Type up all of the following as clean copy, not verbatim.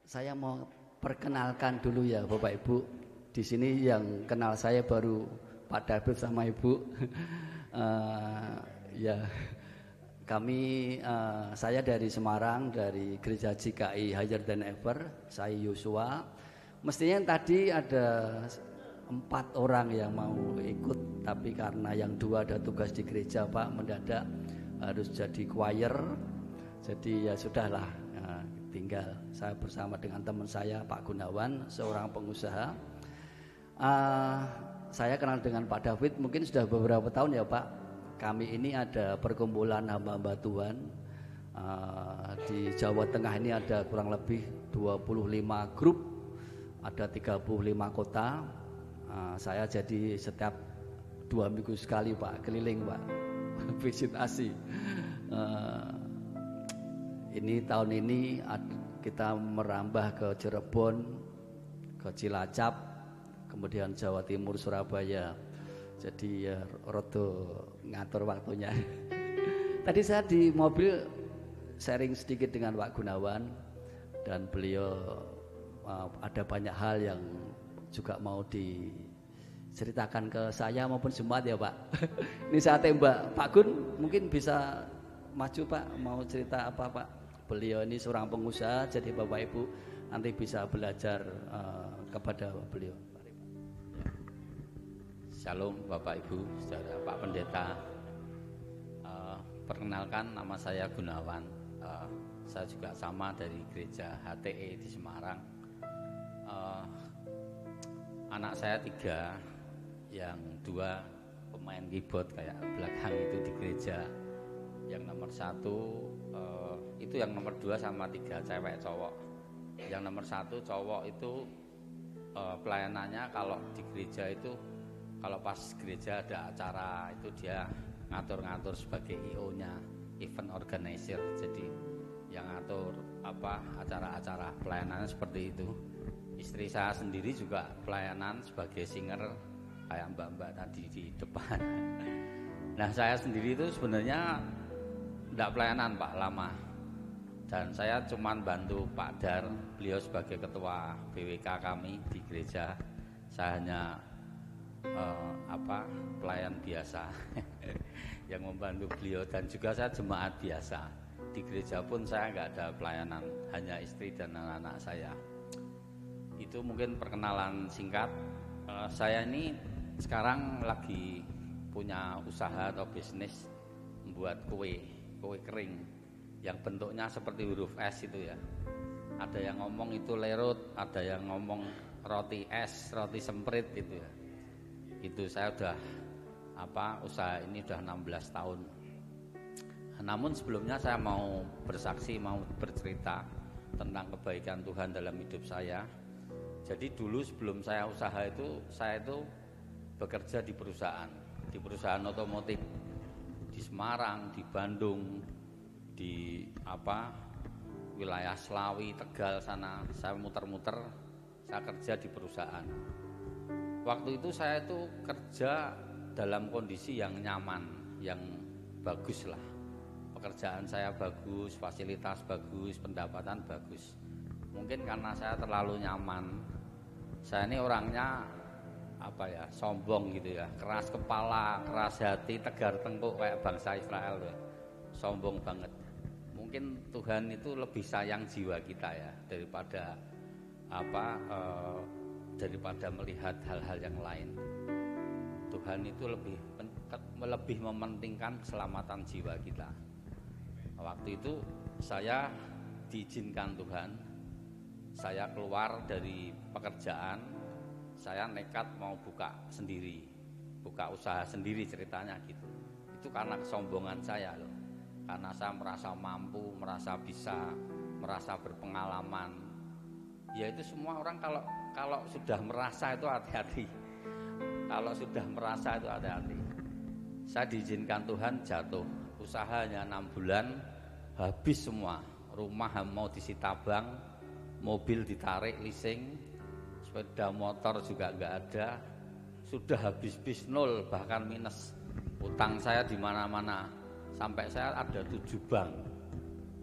Saya mau perkenalkan dulu ya Bapak Ibu. Di sini yang kenal saya baru Pak David sama Ibu. Ya, saya dari Semarang, dari Gereja GKI Higher Than Ever. Saya Yosua. Mestinya tadi ada 4 orang yang mau ikut, tapi karena yang 2 ada tugas di gereja Pak, mendadak harus jadi choir. Jadi ya sudahlah, tinggal saya bersama dengan teman saya Pak Gunawan, seorang pengusaha. Saya kenal dengan Pak David mungkin sudah beberapa tahun ya Pak. Kami ini ada perkumpulan hamba-hamba Tuhan. Di Jawa Tengah ini ada kurang lebih 25 grup, ada 35 kota. Saya jadi setiap 2 minggu sekali Pak keliling Pak, visitasi. Ini tahun ini kita merambah ke Cirebon, ke Cilacap, kemudian Jawa Timur, Surabaya. Jadi ya rodo ngatur waktunya. Tadi saya di mobil sharing sedikit dengan Pak Gunawan, dan beliau ada banyak hal yang juga mau diceritakan ke saya maupun jemaat ya Pak. Ini saya tembak Pak Gun, mungkin bisa maju Pak, mau cerita apa Pak? Beliau ini seorang pengusaha, jadi Bapak Ibu nanti bisa belajar kepada beliau. Shalom Bapak Ibu, saudara Pak Pendeta. Perkenalkan, nama saya Gunawan. Saya juga sama dari gereja HTE di Semarang. Anak saya 3, yang 2 pemain keyboard kayak belakang itu di gereja. Yang nomor 1 itu, yang nomor 2 sama 3 cewek cowok. Yang nomor 1 cowok itu pelayanannya kalau di gereja itu, kalau pas gereja ada acara itu dia ngatur-ngatur sebagai IO-nya, event organizer. Jadi yang ngatur acara-acara pelayanannya seperti itu. Istri saya sendiri juga pelayanan sebagai singer kayak mbak-mbak tadi di depan. Nah, saya sendiri itu sebenarnya tidak pelayanan Pak lama, dan saya cuman bantu Pak Dar, beliau sebagai ketua BWK kami di gereja. Saya hanya pelayan biasa yang membantu beliau, dan juga saya jemaat biasa. Di gereja pun saya nggak ada pelayanan, hanya istri dan anak-anak saya. Itu mungkin perkenalan singkat. Saya ini sekarang lagi punya usaha atau bisnis membuat kue kering yang bentuknya seperti huruf S itu ya. Ada yang ngomong itu lerut, ada yang ngomong roti es, roti semprit itu ya. Itu saya udah usaha ini udah 16 tahun. Namun sebelumnya saya mau bersaksi, mau bercerita tentang kebaikan Tuhan dalam hidup saya. Jadi dulu sebelum saya usaha itu, saya itu bekerja di perusahaan otomotif di Semarang, di Bandung, di wilayah Slawi, Tegal sana. Saya muter-muter, saya kerja di perusahaan. Waktu itu saya itu kerja dalam kondisi yang nyaman, yang bagus lah. Pekerjaan saya bagus, fasilitas bagus, pendapatan bagus. Mungkin karena saya terlalu nyaman. Saya ini orangnya sombong gitu ya, keras kepala, keras hati, tegar tengkuk kayak bangsa Israel ya. Sombong banget. Mungkin Tuhan itu lebih sayang jiwa kita ya daripada daripada melihat hal-hal yang lain. Tuhan itu lebih mementingkan keselamatan jiwa kita. Waktu itu saya diizinkan Tuhan, saya keluar dari pekerjaan, saya nekat mau buka usaha sendiri ceritanya gitu. Itu karena kesombongan saya loh, karena saya merasa mampu, merasa bisa, merasa berpengalaman. Ya itu semua orang kalau sudah merasa itu hati-hati. Kalau sudah merasa itu hati-hati. Saya diizinkan Tuhan jatuh, usahanya 6 bulan habis semua. Rumah mau disita bank, mobil ditarik leasing, sepeda motor juga nggak ada, sudah habis 0 bahkan minus. Utang saya di mana-mana, sampai saya ada 7 bank.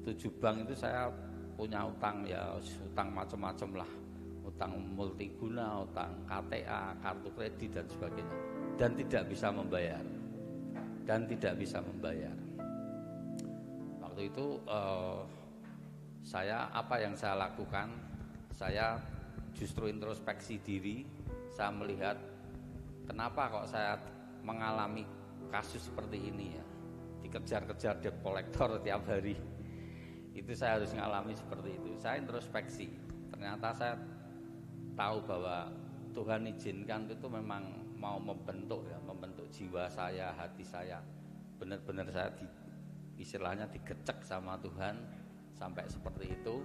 7 bank itu saya punya utang ya utang macam-macam lah, utang multiguna, utang KTA, kartu kredit dan sebagainya, dan tidak bisa membayar. Waktu itu apa yang saya lakukan, saya justru introspeksi diri. Saya melihat kenapa kok saya mengalami kasus seperti ini ya, dikejar-kejar debt collector tiap hari. Itu saya harus mengalami seperti itu. Saya introspeksi, ternyata saya tahu bahwa Tuhan izinkan itu memang mau membentuk jiwa saya, hati saya. Benar-benar saya istilahnya digecek sama Tuhan sampai seperti itu.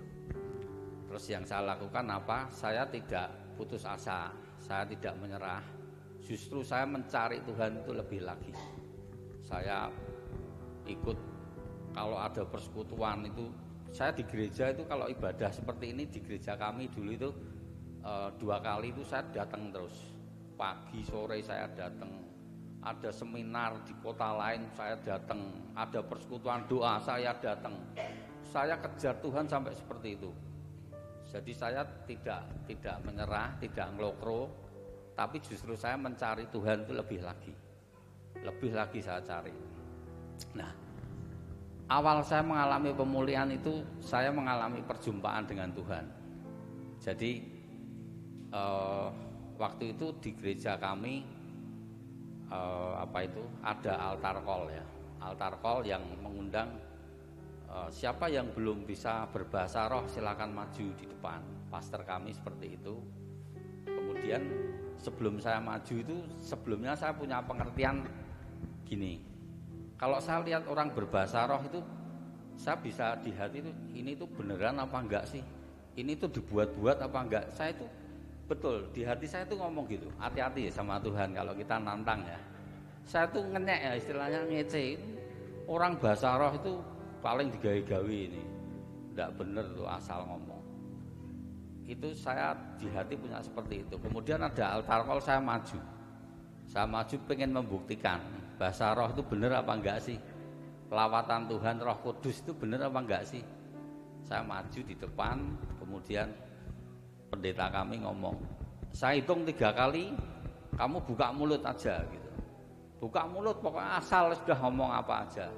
Terus yang saya lakukan apa? Saya tidak putus asa, saya tidak menyerah. Justru saya mencari Tuhan itu lebih lagi. Saya ikut, kalau ada persekutuan itu, saya di gereja itu kalau ibadah seperti ini di gereja kami dulu itu 2 kali itu saya datang terus. Pagi sore saya datang. Ada seminar di kota lain saya datang. Ada persekutuan doa saya datang. Saya kejar Tuhan sampai seperti itu. Jadi saya tidak menyerah, tidak ngelokro, tapi justru saya mencari Tuhan itu lebih lagi saya cari. Nah, awal saya mengalami pemulihan itu saya mengalami perjumpaan dengan Tuhan. Jadi waktu itu di gereja kami ada altar call yang mengundang siapa yang belum bisa berbahasa roh silakan maju di depan. Pastor kami seperti itu. Kemudian sebelum saya maju itu, sebelumnya saya punya pengertian gini. Kalau saya lihat orang berbahasa roh itu, saya bisa di hati itu, ini tuh beneran apa enggak sih? Ini tuh dibuat-buat apa enggak? Saya itu betul, di hati saya tuh ngomong gitu. Hati-hati sama Tuhan kalau kita nantang ya. Saya tuh ngenyek ya, istilahnya ngece. Orang bahasa roh itu paling digawe-gawe ini, tidak benar tuh asal ngomong. Itu saya di hati punya seperti itu. Kemudian ada altar call, saya maju pengen membuktikan bahasa roh itu benar apa enggak sih, lawatan Tuhan Roh Kudus itu benar apa enggak sih. Saya maju di depan, kemudian pendeta kami ngomong, saya hitung 3 kali, kamu buka mulut aja gitu. Buka mulut pokoknya asal sudah ngomong apa aja.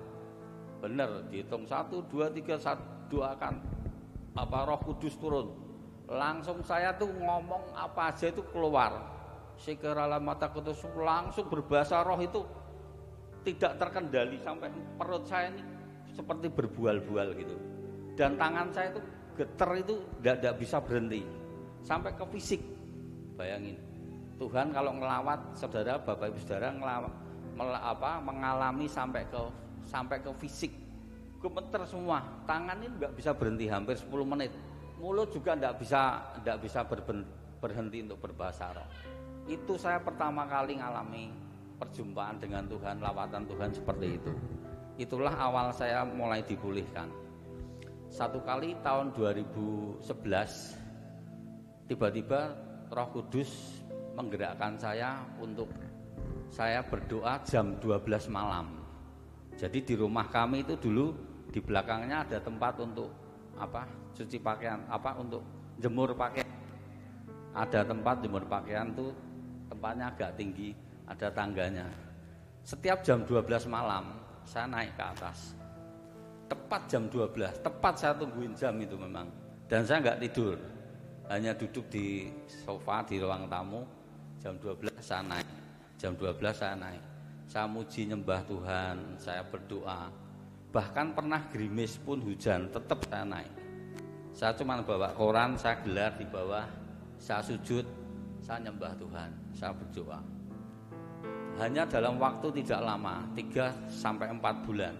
Bener, dihitung 1, 2, 3, 1, doakan Roh Kudus turun. Langsung saya tuh ngomong apa aja itu keluar. Sekiranya mata kudus langsung berbahasa roh itu tidak terkendali sampai perut saya ini seperti berbual-bual gitu. Dan tangan saya itu geter itu tidak bisa berhenti sampai ke fisik. Bayangin, Tuhan kalau ngelawat saudara, Bapak Ibu Saudara mengalami sampai ke fisik, gemeter semua, tangan ini nggak bisa berhenti hampir 10 menit, mulut juga nggak bisa berhenti untuk berbahasa roh. Itu saya pertama kali ngalami perjumpaan dengan Tuhan, lawatan Tuhan seperti itu. Itulah awal saya mulai dipulihkan. Satu kali tahun 2011 tiba-tiba Roh Kudus menggerakkan saya untuk saya berdoa jam 12 malam. Jadi di rumah kami itu dulu di belakangnya ada tempat untuk cuci pakaian, untuk jemur pakaian. Ada tempat jemur pakaian tuh, tempatnya agak tinggi, ada tangganya. Setiap jam 12 malam saya naik ke atas. Tepat jam 12, tepat saya tungguin jam itu memang. Dan saya enggak tidur. Hanya duduk di sofa di ruang tamu. Jam 12 saya naik. Jam 12 saya naik. Saya muji nyembah Tuhan, saya berdoa. Bahkan pernah gerimis pun hujan, tetap saya naik. Saya cuma bawa koran, saya gelar di bawah, saya sujud, saya nyembah Tuhan, saya berdoa. Hanya dalam waktu tidak lama, 3-4 bulan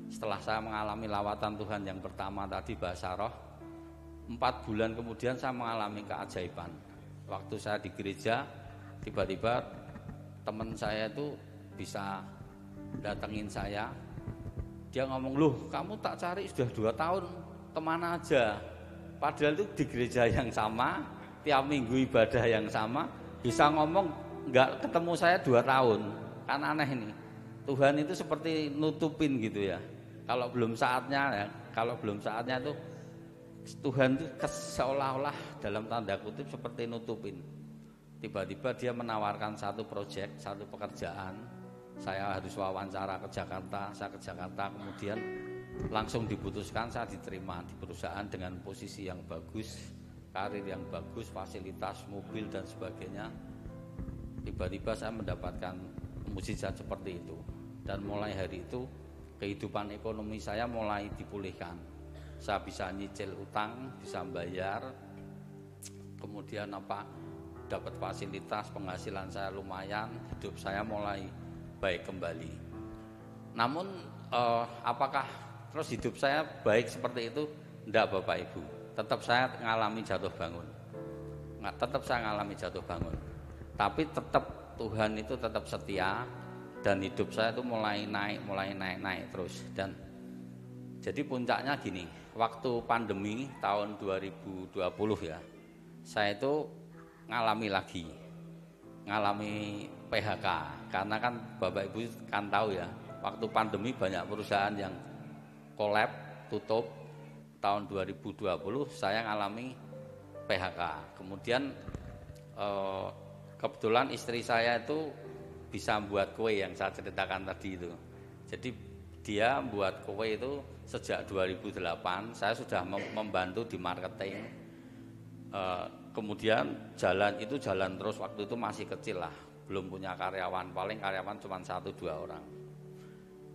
setelah saya mengalami lawatan Tuhan yang pertama tadi bahasa roh, 4 bulan kemudian saya mengalami keajaiban. Waktu saya di gereja, tiba-tiba teman saya itu bisa datengin saya. Dia ngomong, loh kamu tak cari sudah 2 tahun, kemana aja? Padahal itu di gereja yang sama, tiap minggu ibadah yang sama, bisa ngomong nggak ketemu saya 2 tahun. Kan aneh ini, Tuhan itu seperti nutupin gitu ya. Kalau belum saatnya itu Tuhan itu seolah-olah dalam tanda kutip seperti nutupin. Tiba-tiba dia menawarkan satu proyek, satu pekerjaan. Saya harus wawancara ke Jakarta, saya ke Jakarta, kemudian langsung diputuskan saya diterima di perusahaan dengan posisi yang bagus, karir yang bagus, fasilitas mobil dan sebagainya. Tiba-tiba saya mendapatkan mukjizat seperti itu. Dan mulai hari itu kehidupan ekonomi saya mulai dipulihkan. Saya bisa nyicil utang, bisa bayar, kemudian dapat fasilitas, penghasilan saya lumayan, hidup saya mulai baik kembali. Namun apakah terus hidup saya baik seperti itu? Enggak, Bapak Ibu. Tetap saya mengalami jatuh bangun. Tetap saya mengalami jatuh bangun. Tapi tetap Tuhan itu tetap setia, dan hidup saya itu mulai naik terus. Dan jadi puncaknya gini, waktu pandemi tahun 2020 ya, saya itu ngalami PHK. Karena kan Bapak Ibu kan tahu ya, waktu pandemi banyak perusahaan yang kolab, tutup. Tahun 2020 saya ngalami PHK. Kemudian kebetulan istri saya itu bisa buat kue yang saya ceritakan tadi itu. Jadi dia buat kue itu sejak 2008. Saya sudah membantu di marketing. Kemudian jalan terus, waktu itu masih kecil lah, belum punya karyawan, paling karyawan cuma 1-2 orang.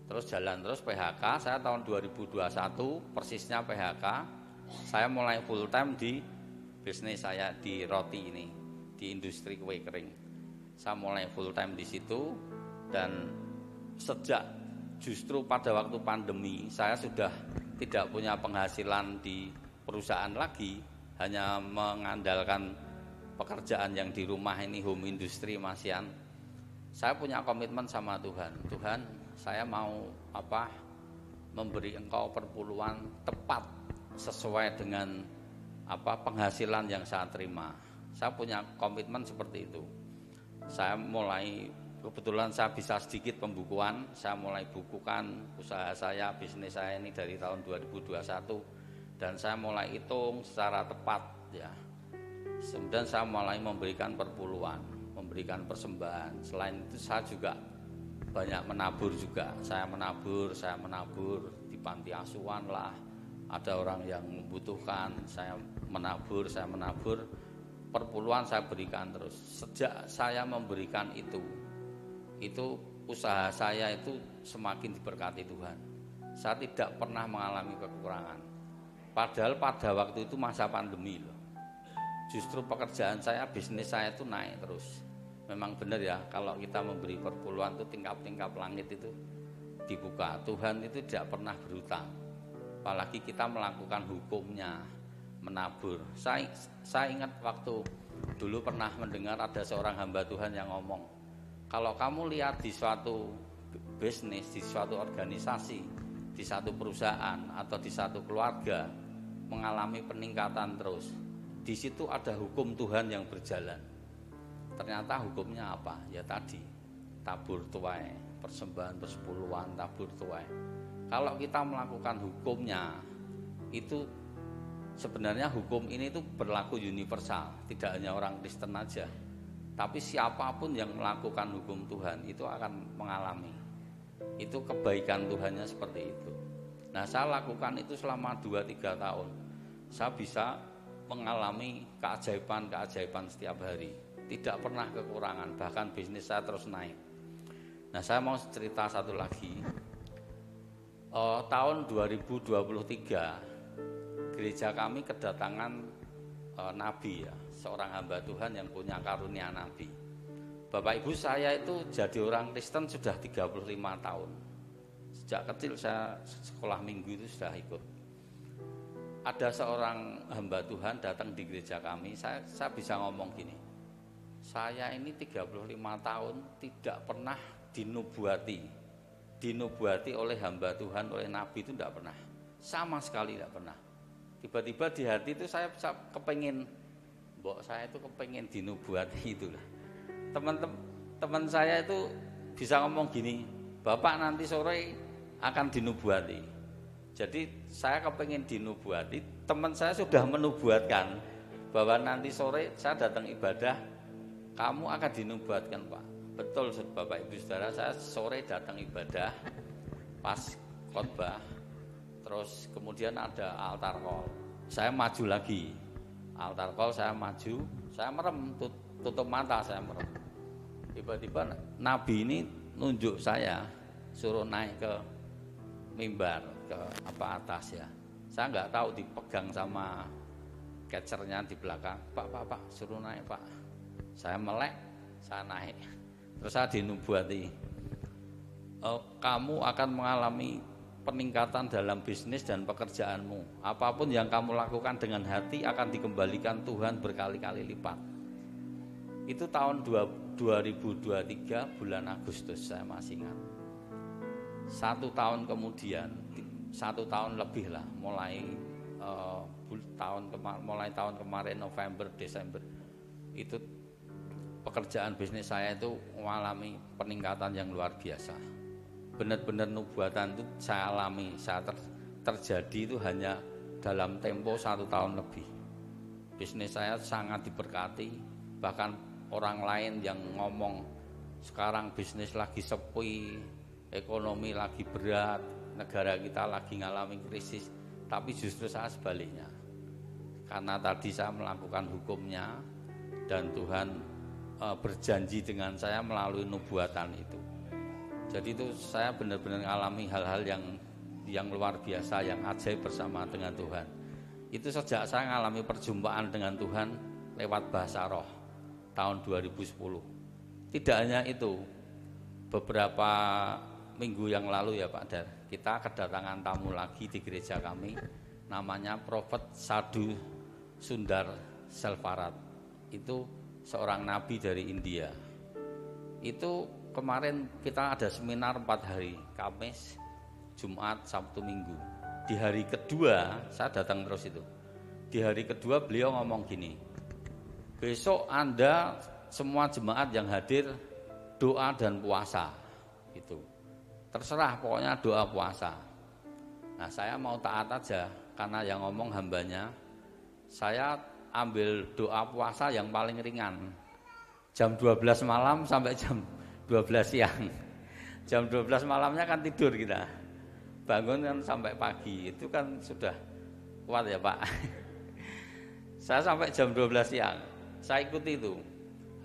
Terus jalan terus PHK, saya tahun 2021 persisnya PHK, saya mulai full time di bisnis saya di roti ini, di industri kue kering. Saya mulai full time di situ, dan sejak justru pada waktu pandemi saya sudah tidak punya penghasilan di perusahaan lagi, hanya mengandalkan pekerjaan yang di rumah ini, home industry masian. Saya punya komitmen sama Tuhan. Tuhan, saya mau memberi Engkau perpuluhan tepat sesuai dengan penghasilan yang saya terima. Saya punya komitmen seperti itu. Saya mulai, kebetulan saya bisa sedikit pembukuan, saya mulai bukukan usaha saya, bisnis saya ini dari tahun 2021, dan saya mulai hitung secara tepat ya. Kemudian saya mulai memberikan perpuluhan, memberikan persembahan. Selain itu saya juga banyak menabur juga. Saya menabur di panti asuhan lah. Ada orang yang membutuhkan, saya menabur. Perpuluhan saya berikan terus. Sejak saya memberikan itu usaha saya itu semakin diberkati Tuhan. Saya tidak pernah mengalami kekurangan. Padahal pada waktu itu masa pandemi loh. Justru pekerjaan saya, bisnis saya itu naik terus. Memang benar ya, kalau kita memberi perpuluhan itu tingkap-tingkap langit itu dibuka. Tuhan itu tidak pernah berhutang. Apalagi kita melakukan hukumnya, menabur. Saya ingat waktu dulu pernah mendengar ada seorang hamba Tuhan yang ngomong, kalau kamu lihat di suatu bisnis, di suatu organisasi, di satu perusahaan atau di satu keluarga mengalami peningkatan terus, di situ ada hukum Tuhan yang berjalan. Ternyata hukumnya apa? Ya tadi, tabur tuai, persembahan persepuluhan, tabur tuai. Kalau kita melakukan hukumnya, itu sebenarnya hukum ini itu berlaku universal, tidak hanya orang Kristen aja, tapi siapapun yang melakukan hukum Tuhan itu akan mengalami. Itu kebaikan Tuhannya seperti itu. Nah, saya lakukan itu selama 2-3 tahun. Saya bisa mengalami keajaiban setiap hari. Tidak pernah kekurangan, bahkan bisnis saya terus naik. Nah, saya mau cerita satu lagi. Tahun 2023 gereja kami kedatangan nabi ya, seorang hamba Tuhan yang punya karunia nabi. Bapak Ibu, saya itu jadi orang Kristen sudah 35 tahun. Sejak kecil saya sekolah minggu itu sudah ikut. Ada seorang hamba Tuhan datang di gereja kami, saya bisa ngomong gini, saya ini 35 tahun tidak pernah dinubuati oleh hamba Tuhan, oleh nabi itu tidak pernah, sama sekali tidak pernah. Tiba-tiba di hati itu saya kepengen, saya itu kepengen dinubuati itulah. Teman saya itu bisa ngomong gini, Bapak nanti sore akan dinubuati. Jadi saya kepengen dinubuati, teman saya sudah menubuatkan bahwa nanti sore saya datang ibadah, kamu akan dinubuatkan Pak. Betul Bapak Ibu Saudara, saya sore datang ibadah pas khotbah, terus kemudian ada altar call. Saya maju lagi, altar call saya maju, saya merem, tutup mata saya merem. Tiba-tiba Nabi ini nunjuk saya, suruh naik ke mimbar, ke atas ya. Saya nggak tahu, dipegang sama catchernya di belakang. Pak, suruh naik Pak. Saya melek, saya naik. Terus saya dinubuati, kamu akan mengalami peningkatan dalam bisnis dan pekerjaanmu. Apapun yang kamu lakukan dengan hati akan dikembalikan Tuhan berkali-kali lipat. Itu tahun 2023 bulan Agustus, saya masih ingat. 1 tahun kemudian, 1 tahun lebih lah, mulai tahun kemarin November, Desember, itu pekerjaan bisnis saya itu mengalami peningkatan yang luar biasa. Benar-benar nubuatan itu saya alami, terjadi itu hanya dalam tempo 1 tahun lebih. Bisnis saya sangat diberkati, bahkan orang lain yang ngomong sekarang bisnis lagi sepi, ekonomi lagi berat, negara kita lagi ngalami krisis, tapi justru saya sebaliknya. Karena tadi saya melakukan hukumnya dan Tuhan berjanji dengan saya melalui nubuatan itu. Jadi itu saya benar-benar mengalami hal-hal yang luar biasa, yang ajaib bersama dengan Tuhan. Itu sejak saya mengalami perjumpaan dengan Tuhan lewat bahasa roh tahun 2010. Tidak hanya itu, beberapa minggu yang lalu ya Pak Dar, kita kedatangan tamu lagi di gereja kami, namanya Prophet Sadhu Sundar Selvarat. Itu seorang nabi dari India. Itu kemarin kita ada seminar 4 hari, Kamis, Jumat, Sabtu, Minggu. Di hari kedua saya datang terus itu. Di hari kedua beliau ngomong gini, besok Anda semua jemaat yang hadir doa dan puasa. Itu terserah, pokoknya doa puasa. Nah saya mau taat aja, karena yang ngomong hambanya. Saya ambil doa puasa yang paling ringan, jam 12 malam sampai jam 12 siang. Jam 12 malamnya kan tidur kita, bangun kan sampai pagi, itu kan sudah kuat ya Pak. Saya sampai jam 12 siang, saya ikuti itu.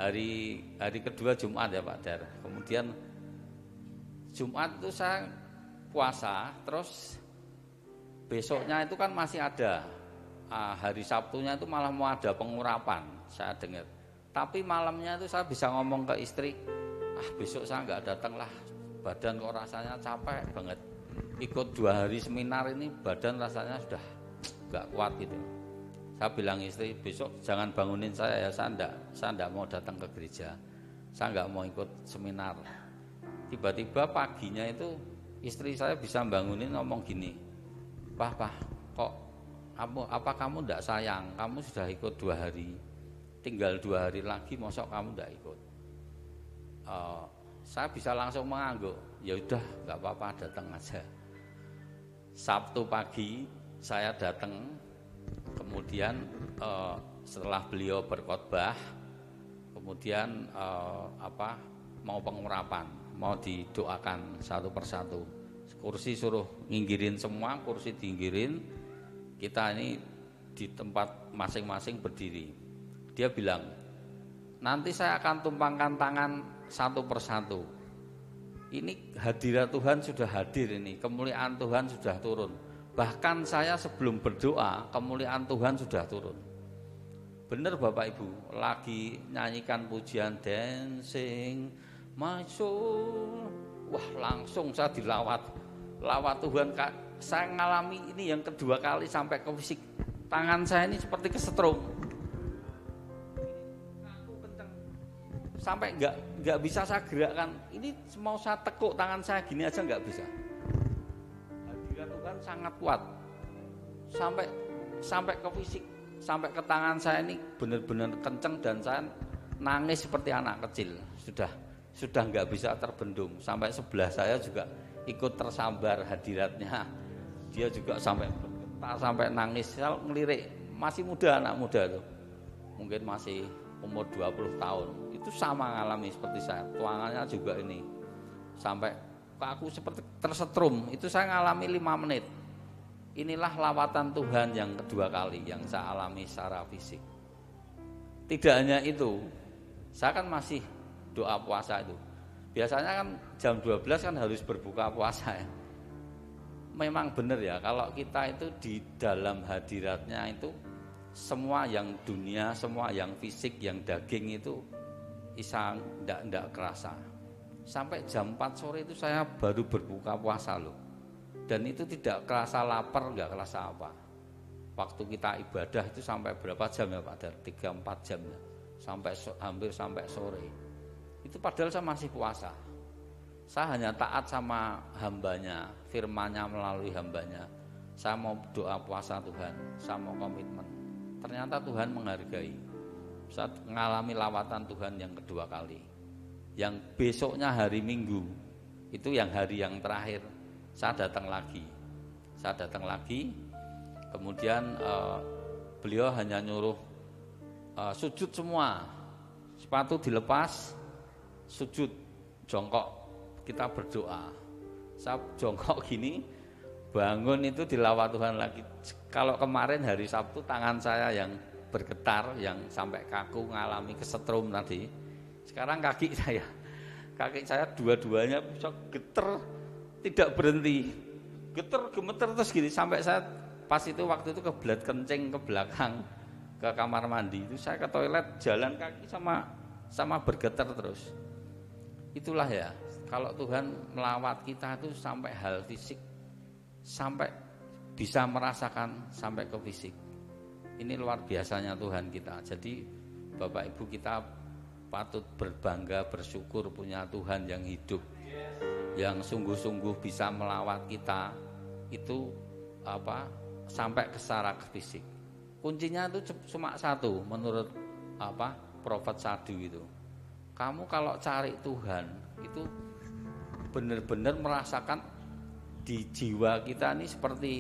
Hari kedua Jumat ya Pak Dar. Kemudian Jumat itu saya puasa, terus besoknya itu kan masih ada. Hari Sabtunya itu malah mau ada pengurapan, saya dengar. Tapi malamnya itu saya bisa ngomong ke istri, besok saya nggak datang lah, badan kok rasanya capek banget. Ikut 2 hari seminar ini badan rasanya sudah nggak kuat gitu. Saya bilang istri, besok jangan bangunin saya ya, saya enggak mau datang ke gereja, saya nggak mau ikut seminar. Tiba-tiba paginya itu istri saya bisa bangunin ngomong gini, Pak, kok apa kamu enggak sayang? Kamu sudah ikut 2 hari, tinggal 2 hari lagi, mosok kamu enggak ikut? Saya bisa langsung mengangguk, ya udah nggak apa-apa, datang aja. Sabtu pagi saya datang, kemudian setelah beliau berkhotbah, kemudian mau pengurapan, mau didoakan satu persatu. Kursi suruh nginggirin semua, kursi diinggirin. Kita ini di tempat masing-masing berdiri. Dia bilang, nanti saya akan tumpangkan tangan satu persatu. Ini hadirat Tuhan sudah hadir ini, kemuliaan Tuhan sudah turun. Bahkan saya sebelum berdoa, kemuliaan Tuhan sudah turun. Benar Bapak Ibu, lagi nyanyikan pujian Dancing My Soul. Wah langsung saya dilawat Tuhan. Saya ngalami ini yang kedua kali sampai ke fisik. Tangan saya ini seperti kesetrum. Sampai nggak bisa saya gerakkan. Ini mau saya tekuk tangan saya gini aja nggak bisa. Hadirat Tuhan sangat kuat. Sampai ke fisik, sampai ke tangan saya ini benar-benar kenceng dan saya nangis seperti anak kecil. Sudah nggak bisa terbendung. Sampai sebelah saya juga ikut tersambar hadiratnya dia juga sampai bergetar, sampai nangis, saya ngelirik, masih muda, anak muda tuh, mungkin masih umur 20 tahun, itu sama ngalami seperti saya, tuangannya juga ini, sampai aku seperti tersetrum, itu saya ngalami 5 menit. Inilah lawatan Tuhan yang kedua kali yang saya alami secara fisik. Tidak hanya itu, saya kan masih doa puasa itu. Biasanya kan jam 12 kan harus berbuka puasa ya. Memang benar ya, kalau kita itu di dalam hadiratnya itu semua yang dunia, semua yang fisik, yang daging itu bisa ndak kerasa. Sampai jam 4 sore itu saya baru berbuka puasa loh. Dan itu tidak kerasa lapar, nggak kerasa apa. Waktu kita ibadah itu sampai berapa jam ya Pak Dar? 3-4 jam ya. Hampir sampai sore. Itu padahal saya masih puasa. Saya hanya taat sama hambanya, firman-Nya melalui hambanya. Saya mau doa puasa Tuhan, saya mau komitmen. Ternyata Tuhan menghargai. Saya mengalami lawatan Tuhan yang kedua kali. Yang besoknya hari Minggu, itu yang hari yang terakhir, saya datang lagi. Kemudian beliau hanya nyuruh sujud semua, sepatu dilepas, sujud, jongkok, kita berdoa. Saya jongkok gini, bangun itu dilawat Tuhan lagi. Kalau kemarin hari Sabtu tangan saya yang bergetar, yang sampai kaku ngalami kesetrum tadi. Sekarang kaki saya dua-duanya bisa getar, tidak berhenti, gemeter terus gini, sampai saya pas itu waktu itu kebelat kencing ke belakang ke kamar mandi, itu saya ke toilet jalan kaki sama bergetar terus. Itulah ya, kalau Tuhan melawat kita itu sampai hal fisik, sampai bisa merasakan sampai ke fisik. Ini luar biasanya Tuhan kita. Jadi Bapak Ibu, kita patut berbangga, bersyukur punya Tuhan yang hidup, yang sungguh-sungguh bisa melawat kita itu sampai ke secara fisik. Kuncinya itu cuma satu menurut Prophet Sadu itu. Kamu kalau cari Tuhan itu benar-benar merasakan di jiwa kita ini seperti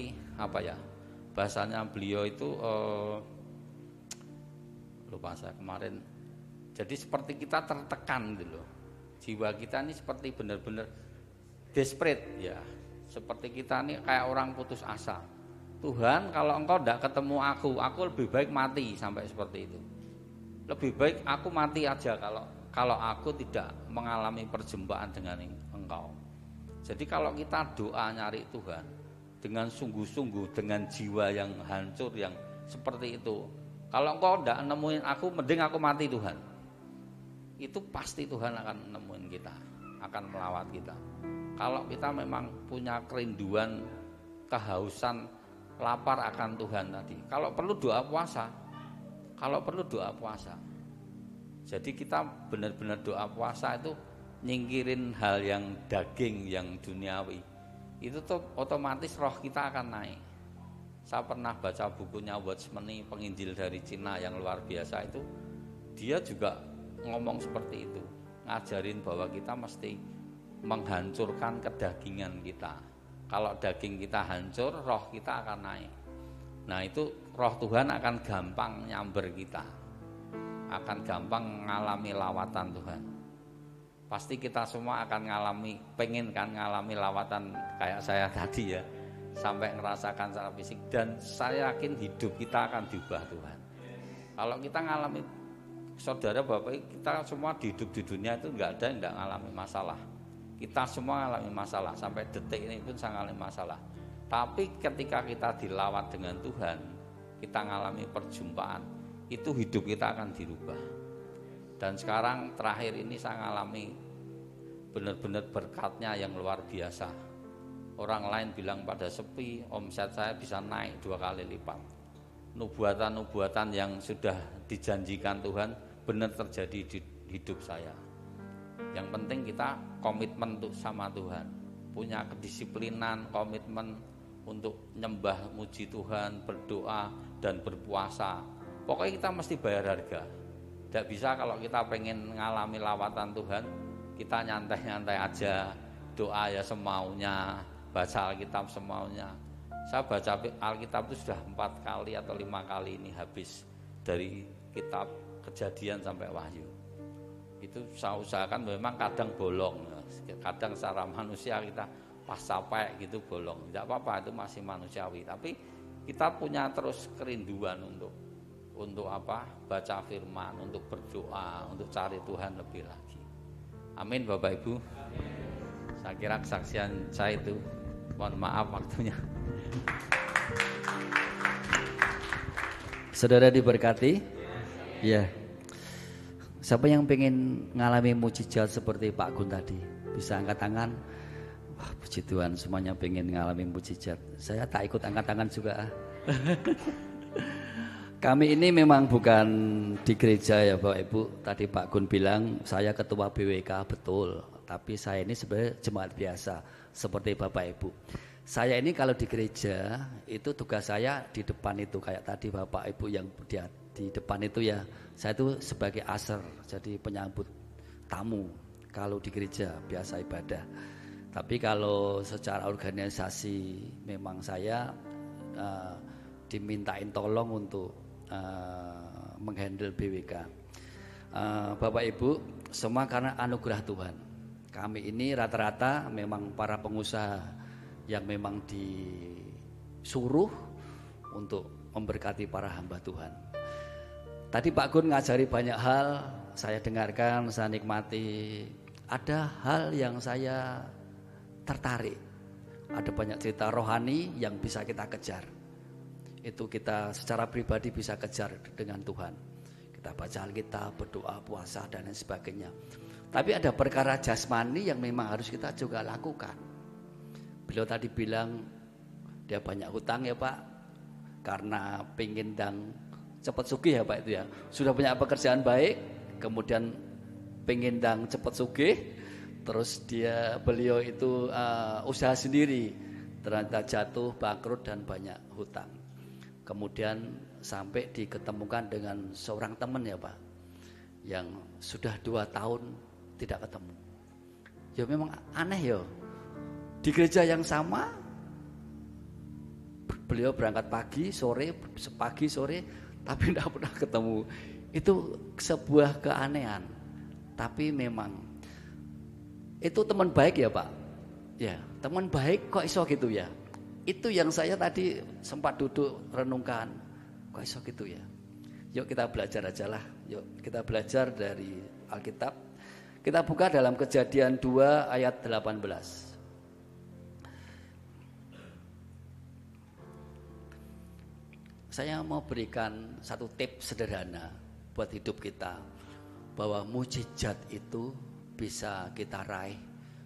bahasanya beliau itu lupa saya kemarin. Jadi seperti kita tertekan gitu loh. Jiwa kita ini seperti benar-benar desperate ya. Seperti kita ini kayak orang putus asa. Tuhan, kalau engkau tidak ketemu aku lebih baik mati, sampai seperti itu. Lebih baik aku mati aja kalau aku tidak mengalami perjumpaan dengan engkau. Jadi kalau kita doa nyari Tuhan dengan sungguh-sungguh, dengan jiwa yang hancur, yang seperti itu, kalau engkau tidak nemuin aku, mending aku mati Tuhan. Itu pasti Tuhan akan nemuin kita, akan melawat kita. Kalau kita memang punya kerinduan, kehausan, lapar akan Tuhan tadi. Kalau perlu doa puasa. Jadi kita benar-benar doa puasa itu nyingkirin hal yang daging, yang duniawi. Itu tuh otomatis roh kita akan naik. Saya pernah baca bukunya Watchmeni, penginjil dari Cina yang luar biasa itu. Dia juga ngomong seperti itu, ngajarin bahwa kita mesti menghancurkan kedagingan kita. Kalau daging kita hancur, roh kita akan naik. Nah itu roh Tuhan akan gampang nyamber kita, akan gampang mengalami lawatan Tuhan. Pasti kita semua akan pengen ngalami lawatan kayak saya tadi ya, sampai ngerasakan secara fisik. Dan saya yakin hidup kita akan diubah Tuhan. Kalau kita ngalami, saudara bapak, kita semua hidup di dunia itu nggak ada yang nggak ngalami masalah. Kita semua ngalami masalah, sampai detik ini pun saya ngalami masalah. Tapi ketika kita dilawat dengan Tuhan, kita ngalami perjumpaan, itu hidup kita akan dirubah. Dan sekarang terakhir ini saya ngalami benar-benar berkatnya yang luar biasa. Orang lain bilang pada sepi, omset saya bisa naik 2 kali lipat. Nubuatan-nubuatan yang sudah dijanjikan Tuhan benar terjadi di hidup saya. Yang penting kita komitmen untuk sama Tuhan, punya kedisiplinan, komitmen untuk nyembah, muji Tuhan, berdoa dan berpuasa. Pokoknya kita mesti bayar harga. Tidak bisa kalau kita pengen ngalami lawatan Tuhan, kita nyantai-nyantai aja, doa ya semaunya, baca Alkitab semaunya. Saya baca Alkitab itu sudah 4 kali atau 5 kali ini habis, dari kitab Kejadian sampai Wahyu. Itu saya usahakan, memang kadang bolong, kadang secara manusia kita pas capek gitu bolong, tidak apa-apa, itu masih manusiawi. Tapi kita punya terus kerinduan untuk apa? Baca firman, untuk berdoa, untuk cari Tuhan lebih lagi. Amin Bapak Ibu. Saya kira kesaksian saya itu, mohon maaf waktunya. Saudara diberkati? Ya. Siapa yang pengen ngalami mujizat seperti Pak Gun tadi? Bisa angkat tangan. Wah, puji Tuhan, semuanya pengen ngalami mujizat. Saya tak ikut angkat tangan juga. Kami ini memang bukan di gereja ya Bapak Ibu. Tadi Pak Gun bilang saya ketua BWK, betul. Tapi saya ini sebenarnya jemaat biasa seperti Bapak Ibu. Saya ini kalau di gereja itu tugas saya di depan itu, kayak tadi Bapak Ibu yang di depan itu ya. Saya itu sebagai aser, jadi penyambut tamu kalau di gereja biasa ibadah. Tapi kalau secara organisasi memang saya dimintain tolong untuk menghandle BWK. Bapak Ibu, semua karena anugerah Tuhan. Kami ini rata-rata memang para pengusaha yang memang disuruh untuk memberkati para hamba Tuhan. Tadi Pak Gun ngajari banyak hal, saya dengarkan, saya nikmati. Ada hal yang saya tertarik. Ada banyak cerita rohani yang bisa kita kejar. Itu kita secara pribadi bisa kejar dengan Tuhan. Kita baca Alkitab, berdoa, puasa dan lain sebagainya. Tapi ada perkara jasmani yang memang harus kita juga lakukan. Beliau tadi bilang dia banyak hutang ya Pak, karena pengen dan cepat sugih ya Pak itu ya. Sudah punya pekerjaan baik, kemudian pengen dan cepat sugih, terus beliau itu usaha sendiri, ternyata jatuh, bangkrut dan banyak hutang. Kemudian sampai diketemukan dengan seorang teman ya Pak, yang sudah 2 tahun tidak ketemu. Ya memang aneh ya. Di gereja yang sama, beliau berangkat pagi, sore, tapi tidak pernah ketemu. Itu sebuah keanehan. Tapi memang itu teman baik ya Pak. Ya, teman baik kok iso gitu ya. Itu yang saya tadi sempat duduk renungkan. Kok iso gitu ya. Yuk kita belajar aja lah. Yuk kita belajar dari Alkitab. Kita buka dalam Kejadian 2 ayat 18. Saya mau berikan satu tips sederhana buat hidup kita, bahwa mujizat itu bisa kita raih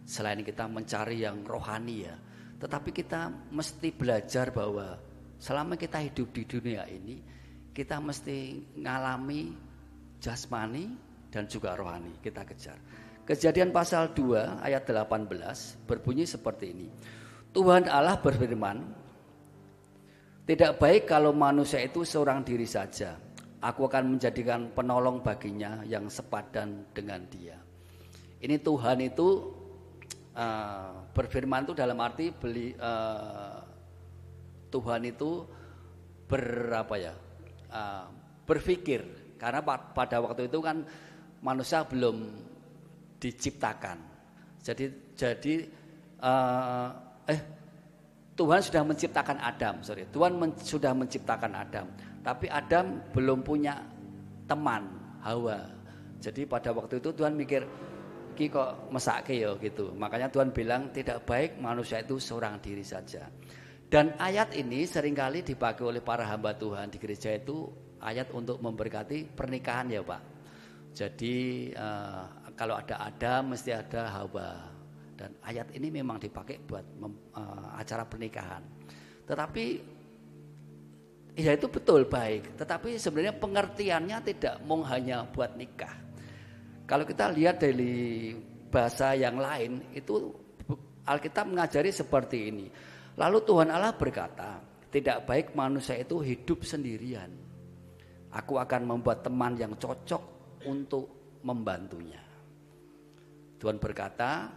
selain kita mencari yang rohani ya. Tetapi kita mesti belajar bahwa selama kita hidup di dunia ini, kita mesti ngalami jasmani dan juga rohani, kita kejar. Kejadian pasal 2 ayat 18 berbunyi seperti ini. Tuhan Allah berfirman, tidak baik kalau manusia itu seorang diri saja. Aku akan menjadikan penolong baginya yang sepadan dengan dia. Ini Tuhan itu berfirman itu dalam arti Tuhan itu berpikir. Karena pada waktu itu kan manusia belum diciptakan. Tuhan sudah menciptakan Adam, sudah menciptakan Adam. Tapi Adam belum punya teman, Hawa. Jadi pada waktu itu Tuhan mikir, iki kok mesake ya gitu. Makanya Tuhan bilang tidak baik manusia itu seorang diri saja. Dan ayat ini seringkali dipakai oleh para hamba Tuhan di gereja itu ayat untuk memberkati pernikahan ya Pak. Jadi kalau ada Adam mesti ada Hawa. Dan ayat ini memang dipakai buat acara pernikahan. Tetapi ya itu betul baik. Tetapi sebenarnya pengertiannya tidak mau hanya buat nikah. Kalau kita lihat dari bahasa yang lain, itu Alkitab mengajari seperti ini. Lalu Tuhan Allah berkata, tidak baik manusia itu hidup sendirian. Aku akan membuat teman yang cocok untuk membantunya. Tuhan berkata,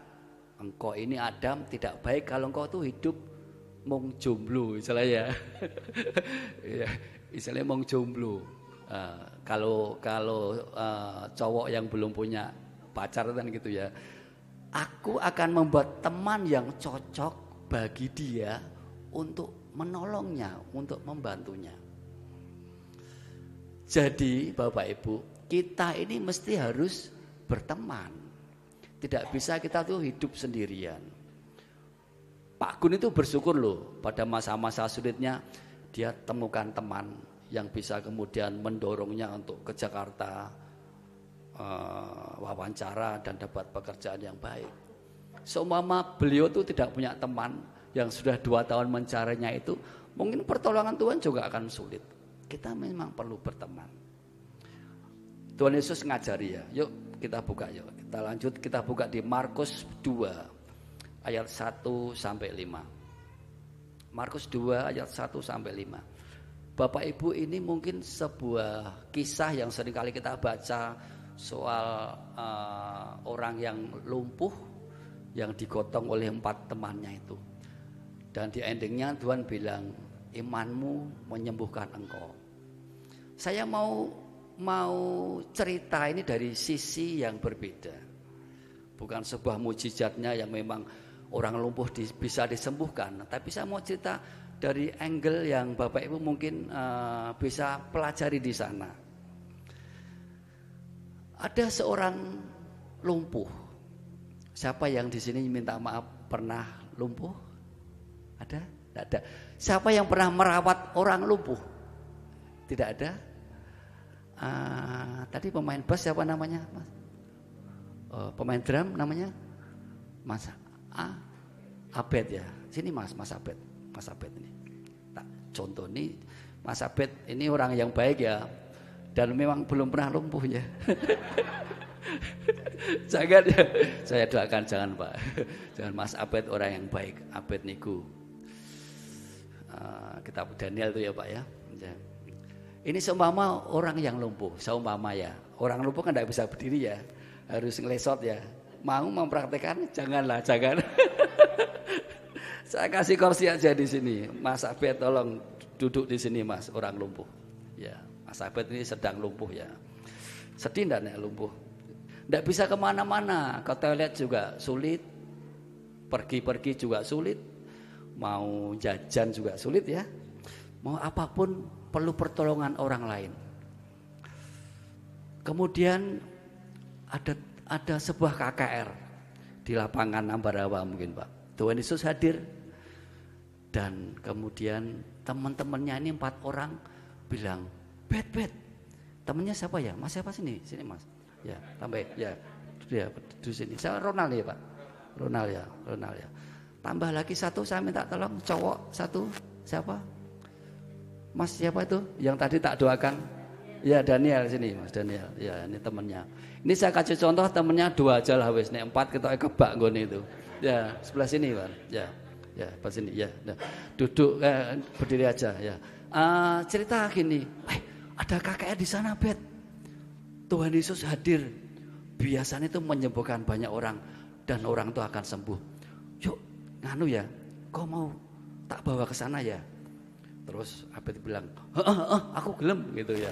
engkau ini Adam, tidak baik kalau engkau tuh hidup mung jomblo istilahnya. Ya, istilahnya mung jomblo. Kalau cowok yang belum punya pacar kan gitu ya. Aku akan membuat teman yang cocok bagi dia untuk menolongnya, untuk membantunya. Jadi Bapak Ibu, kita ini mesti harus berteman. Tidak bisa kita tuh hidup sendirian. Pak Gun itu bersyukur loh, pada masa-masa sulitnya dia temukan teman yang bisa kemudian mendorongnya untuk ke Jakarta, wawancara dan dapat pekerjaan yang baik. Seumpama beliau tuh tidak punya teman yang sudah 2 tahun mencarinya itu, mungkin pertolongan Tuhan juga akan sulit. Kita memang perlu berteman. Tuhan Yesus ngajari ya. Yuk kita buka yuk. Kita lanjut, kita buka di Markus 2 ayat 1 sampai 5. Markus 2 ayat 1 sampai 5. Bapak Ibu, ini mungkin sebuah kisah yang seringkali kita baca soal orang yang lumpuh yang digotong oleh 4 temannya itu. Dan di endingnya Tuhan bilang, imanmu menyembuhkan engkau. Saya mau cerita ini dari sisi yang berbeda. Bukan sebuah mujizatnya yang memang orang lumpuh bisa disembuhkan. Tapi saya mau cerita dari angle yang Bapak Ibu mungkin bisa pelajari di sana. Ada seorang lumpuh. Siapa yang di sini minta maaf pernah lumpuh? Ada? Tidak ada. Siapa yang pernah merawat orang lumpuh? Tidak ada. Tadi pemain bass siapa namanya? Mas? Pemain drum namanya? Mas Abed ya. Sini Mas Abed. Mas Abed ini. Contoh nih, Mas Abed ini orang yang baik ya. Dan memang belum pernah lumpuh ya. Jangan ya. Saya doakan jangan Pak. Jangan. Mas Abed orang yang baik. Abed niku. Kitab Daniel itu ya Pak ya. Ini seumpama orang yang lumpuh. Seumpama ya. Orang lumpuh kan tidak bisa berdiri ya. Harus ngelesot ya. Mau mempraktekkan? Janganlah, jangan. Saya kasih kursi aja di sini. Mas Abed tolong duduk di sini Mas, orang lumpuh. Ya. Mas Abed ini sedang lumpuh ya. Sedih enggak nek lumpuh? Enggak bisa kemana-mana, ke toilet juga sulit, pergi-pergi juga sulit, mau jajan juga sulit ya. Mau apapun perlu pertolongan orang lain. Kemudian ada sebuah KKR di lapangan Ambarawa mungkin Pak. Tuhan Yesus hadir dan kemudian teman-temannya ini 4 orang bilang, Bet. Temennya siapa ya? Mas siapa sini? Sini Mas. Ya, tambah ya. Di sini. Saya Ronald ya, Pak. Ronald ya. Tambah lagi 1, saya minta tolong cowok 1. Siapa? Mas siapa itu? Yang tadi tak doakan. Ya, Daniel sini, Mas Daniel. Ya, ini temennya. Ini saya kasih contoh temennya 2 aja lah wis. Nek 4 kita kebak nggone itu. Ya, sebelah sini, Pak. Ya, pas sini ya. Nah, duduk berdiri aja ya. Cerita gini. Ada KKR di sana, Bet. Tuhan Yesus hadir. Biasanya itu menyembuhkan banyak orang dan orang itu akan sembuh. Yuk, nganu ya. Kau mau tak bawa ke sana ya? Terus Abed bilang, aku gelem gitu ya.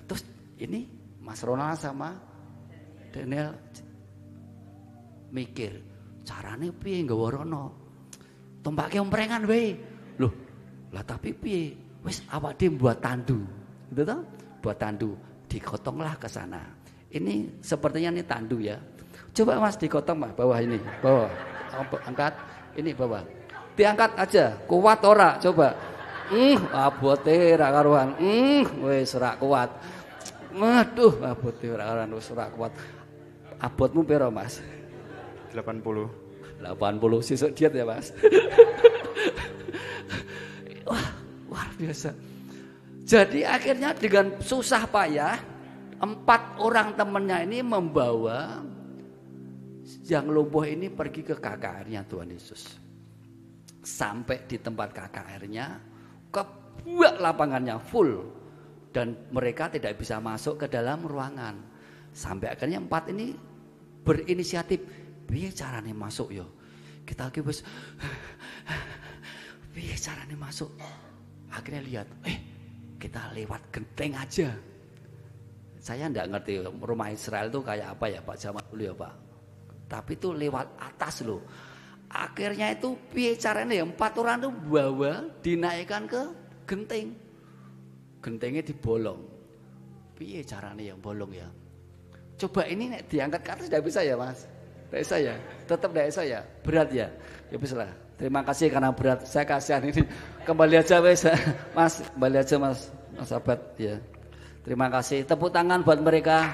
Terus ini Mas Ronald sama Daniel mikir, carane piye nggawa rono? Tombake omprengan wae. Loh, lah tapi piye? Wis awak dhewe buat tandu. Gitu toh? Buat tandu, digotonglah ke sana. Ini sepertinya ini tandu ya. Coba Mas digotong Mas bawah ini, bawah. Angkat, ini bawah. Diangkat aja, kuat ora? Coba. Abote ra karuan. Wis ora kuat. Waduh, abote ora karuan wis ora kuat. Abotmu piro Mas? 80. 80 sesuk diet ya Mas. Wah, luar biasa. Jadi akhirnya dengan susah payah 4 orang temannya ini membawa yang lumpuh ini pergi ke KKR-nya Tuhan Yesus. Sampai di tempat KKR-nya, kebuak lapangannya full dan mereka tidak bisa masuk ke dalam ruangan. Sampai akhirnya 4 ini berinisiatif, piye carane masuk yo? Kita lagi wis piye caranya masuk? Akhirnya lihat, kita lewat genteng aja. Saya enggak ngerti rumah Israel itu kayak apa ya Pak zaman dulu ya Pak. Tapi itu lewat atas loh. Akhirnya itu piye caranya ya 4 orang itu bawa dinaikkan ke genteng. Gentengnya dibolong. Piye caranya yang bolong ya? Coba ini nek diangkat ke atas tidak bisa ya Mas? Tidak bisa ya? Tetap tidak bisa ya? Berat ya? Ya bisa lah. Terima kasih karena berat. Saya kasihan ini. Kembali aja wes Mas. Kembali aja Mas. Mas Abad ya. Terima kasih. Tepuk tangan buat mereka.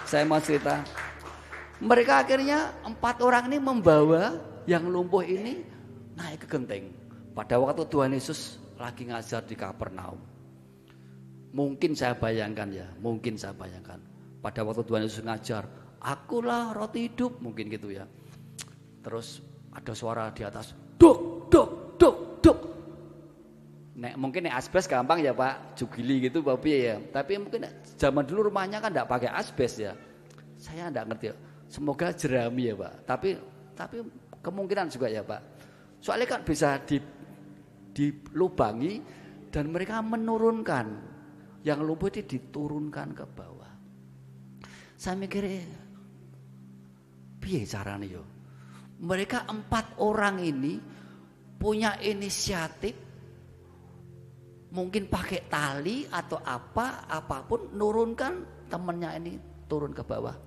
Saya mau cerita. Mereka akhirnya 4 orang ini membawa yang lumpuh ini naik ke genteng. Pada waktu Tuhan Yesus lagi ngajar di Kapernaum. Mungkin saya bayangkan ya, mungkin saya bayangkan. Pada waktu Tuhan Yesus ngajar, akulah roti hidup, mungkin gitu ya. Terus ada suara di atas, duk, duk, duk, duk. Mungkin asbes gampang ya Pak, jugili gitu Bapak ya. Tapi mungkin zaman dulu rumahnya kan tidak pakai asbes ya. Saya tidak ngerti. Semoga jerami ya Pak. Tapi kemungkinan juga ya Pak. Soalnya kan bisa dilubangi dan mereka menurunkan. Yang lumpuh itu diturunkan ke bawah. Saya mikir, piye caranya yo? Mereka 4 orang ini punya inisiatif, mungkin pakai tali atau apapun, nurunkan temannya ini turun ke bawah.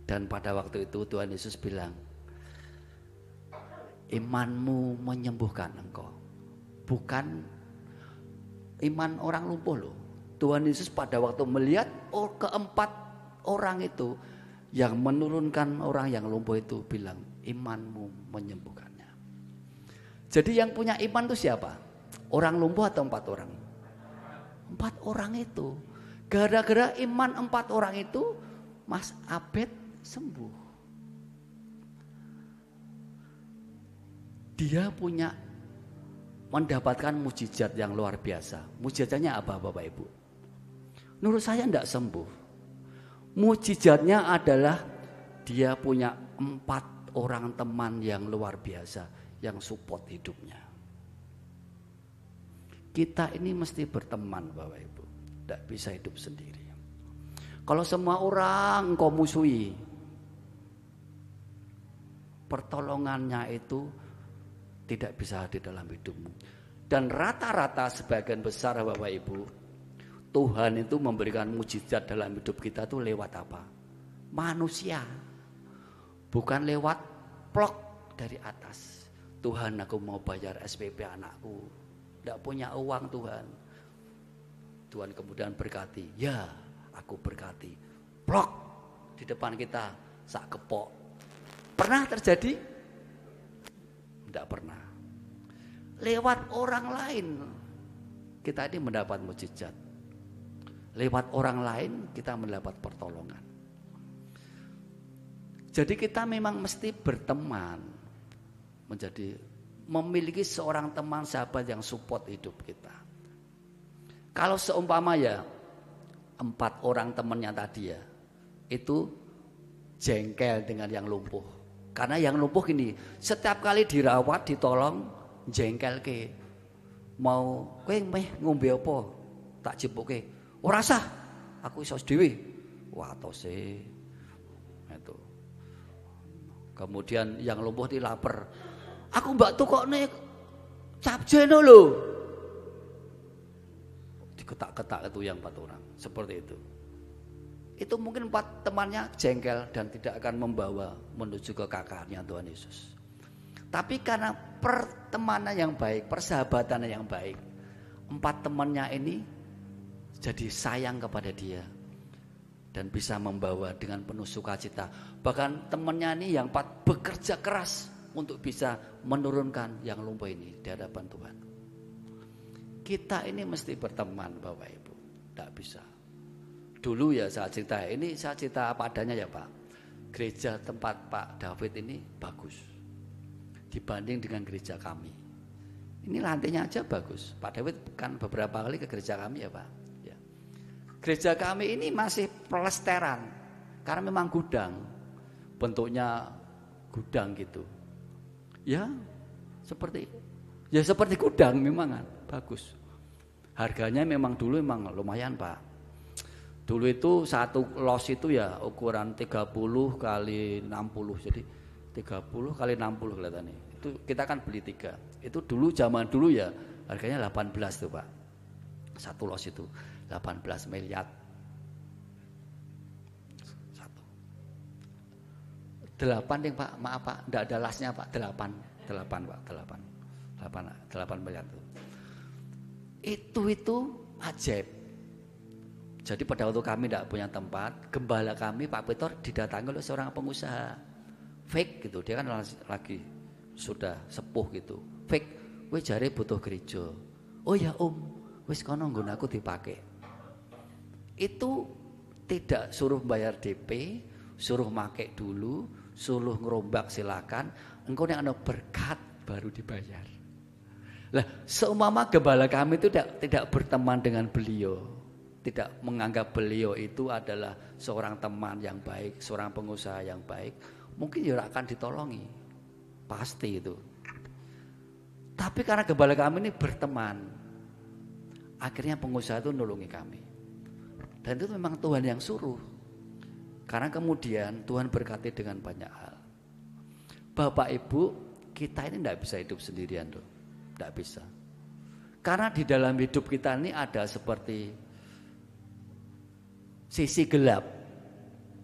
Dan pada waktu itu Tuhan Yesus bilang, imanmu menyembuhkan engkau, bukan iman orang lumpuh loh. Tuhan Yesus pada waktu melihat keempat orang itu yang menurunkan orang yang lumpuh itu bilang, imanmu menyembuhkannya. Jadi yang punya iman itu siapa? Orang lumpuh atau 4 orang? 4 orang itu. Gara-gara iman 4 orang itu, Mas Abed sembuh. Dia mendapatkan mujizat yang luar biasa. Mujizatnya apa Bapak Ibu? Menurut saya tidak sembuh. Mujizatnya adalah dia punya 4 orang teman yang luar biasa, yang support hidupnya. Kita ini mesti berteman Bapak Ibu. Tidak bisa hidup sendiri. Kalau semua orang engkau musuhi, pertolongannya itu tidak bisa hadir dalam hidupmu. Dan rata-rata sebagian besar Bapak Ibu, Tuhan itu memberikan mujizat dalam hidup kita tuh lewat apa? Manusia. Bukan lewat plok dari atas. Tuhan, aku mau bayar SPP anakku. Tidak punya uang Tuhan. Tuhan kemudian berkati. Ya, aku berkati. Plok di depan kita sak kepok. Pernah terjadi? Tidak pernah. Lewat orang lain kita ini mendapat mujizat. Lewat orang lain kita mendapat pertolongan. Jadi kita memang mesti berteman, memiliki seorang teman sahabat yang support hidup kita. Kalau seumpama ya 4 orang temannya tadi ya, itu jengkel dengan yang lumpuh. Karena yang lumpuh gini, setiap kali dirawat, ditolong, jengkel ke. Mau kowe meh ngombe apa? Tak jepuke. Ora sah. Aku iso dhewe. Watose. Itu. Kemudian yang lumpuh di lapar. Aku mbak tukokne capjeno lho. Diketak-ketak itu yang 4 orang. Seperti itu. Itu mungkin 4 temannya jengkel dan tidak akan membawa menuju ke kakaknya Tuhan Yesus. Tapi karena pertemanan yang baik, persahabatan yang baik, 4 temannya ini jadi sayang kepada dia dan bisa membawa dengan penuh sukacita. Bahkan temannya ini yang 4 bekerja keras untuk bisa menurunkan yang lumpuh ini di hadapan Tuhan. Kita ini mesti berteman Bapak Ibu, tidak bisa. Dulu ya saya cerita apa adanya ya Pak. Gereja tempat Pak David ini bagus dibanding dengan gereja kami. Ini lantainya aja bagus. Pak David kan beberapa kali ke gereja kami ya Pak. Ya. Gereja kami ini masih plesteran karena memang gudang, bentuknya gudang gitu. Ya seperti Ya seperti gudang memang kan, bagus. Harganya memang dulu memang lumayan Pak. Dulu itu satu los itu ya ukuran 30 kali 60, jadi 30 kali 60 kelihatannya. Itu kita kan beli 3. Itu dulu zaman dulu ya harganya 18 tuh Pak. Satu los itu 18 miliar. Satu. 8 yang Pak, maaf Pak, enggak ada lasnya Pak, 8 Pak, 8 miliar tuh. Itu ajaib. Jadi pada waktu kami tidak punya tempat, gembala kami Pak Petor didatangi oleh seorang pengusaha fake gitu. Dia kan lagi sudah sepuh gitu. Fake, wes jare butuh gereja. Oh ya wes kono nggon aku dipakai. Itu tidak suruh bayar DP, suruh make dulu, suruh ngerombak silakan. Engkau yang ada berkat baru dibayar. Lah, seumpama gembala kami itu tidak berteman dengan beliau, tidak menganggap beliau itu adalah seorang teman yang baik, seorang pengusaha yang baik, mungkin ya akan ditolongi, pasti itu. Tapi karena gembala kami ini berteman, akhirnya pengusaha itu nolongi kami. Dan itu memang Tuhan yang suruh. Karena kemudian Tuhan berkati dengan banyak hal. Bapak Ibu, kita ini tidak bisa hidup sendirian loh. Tidak bisa. Karena di dalam hidup kita ini ada seperti sisi gelap.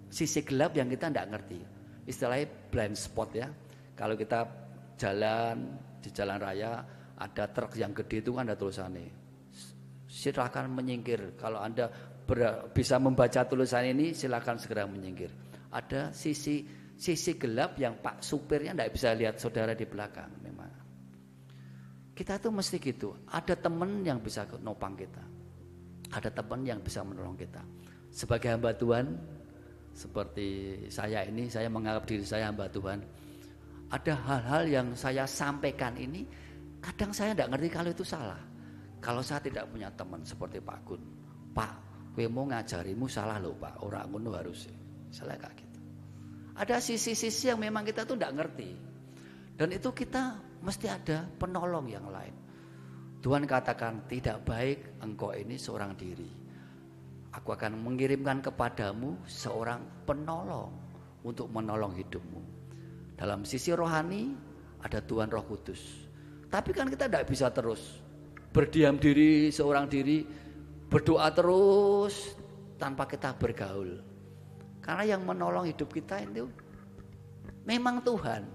Sisi gelap yang kita tidak ngerti. Istilahnya blind spot ya. Kalau kita jalan di jalan raya, ada truk yang gede itu kan ada tulisannya. Silakan menyingkir. Kalau Anda bisa membaca tulisan ini, silakan segera menyingkir. Ada sisi gelap yang Pak supirnya tidak bisa lihat saudara di belakang. Memang kita tuh mesti gitu. Ada teman yang bisa nopang kita, ada teman yang bisa menolong kita. Sebagai hamba Tuhan, seperti saya ini, saya menganggap diri saya hamba Tuhan. Ada hal-hal yang saya sampaikan ini, kadang saya tidak ngerti kalau itu salah. Kalau saya tidak punya teman seperti Pak Gun, Pak, kowe mau ngajarimu salah loh Pak, orang ngono harusnya. Salah kayak gitu. Ada sisi-sisi yang memang kita tuh tidak ngerti. Dan itu kita mesti ada penolong yang lain. Tuhan katakan tidak baik engkau ini seorang diri. Aku akan mengirimkan kepadamu seorang penolong untuk menolong hidupmu. Dalam sisi rohani ada Tuhan Roh Kudus. Tapi kan kita tidak bisa terus berdiam diri seorang diri, berdoa terus tanpa kita bergaul. Karena yang menolong hidup kita itu memang Tuhan,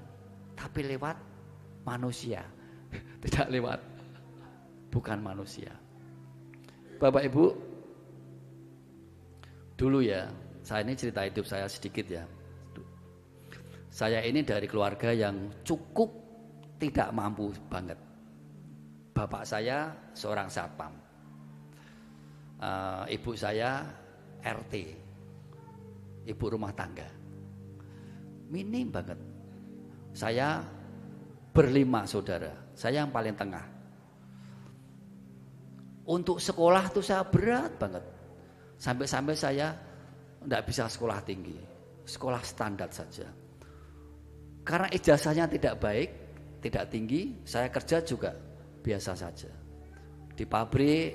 tapi lewat manusia, tidak lewat, bukan manusia. Bapak Ibu, dulu ya, saya ini cerita hidup saya sedikit ya. Saya ini dari keluarga yang cukup tidak mampu banget. Bapak saya seorang satpam, ibu saya RT, ibu rumah tangga, minim banget. Saya berlima saudara, saya yang paling tengah. Untuk sekolah tuh saya berat banget. Sampai-sampai saya tidak bisa sekolah tinggi, sekolah standar saja. Karena ijazahnya tidak baik, tidak tinggi, saya kerja juga biasa saja. Di pabrik,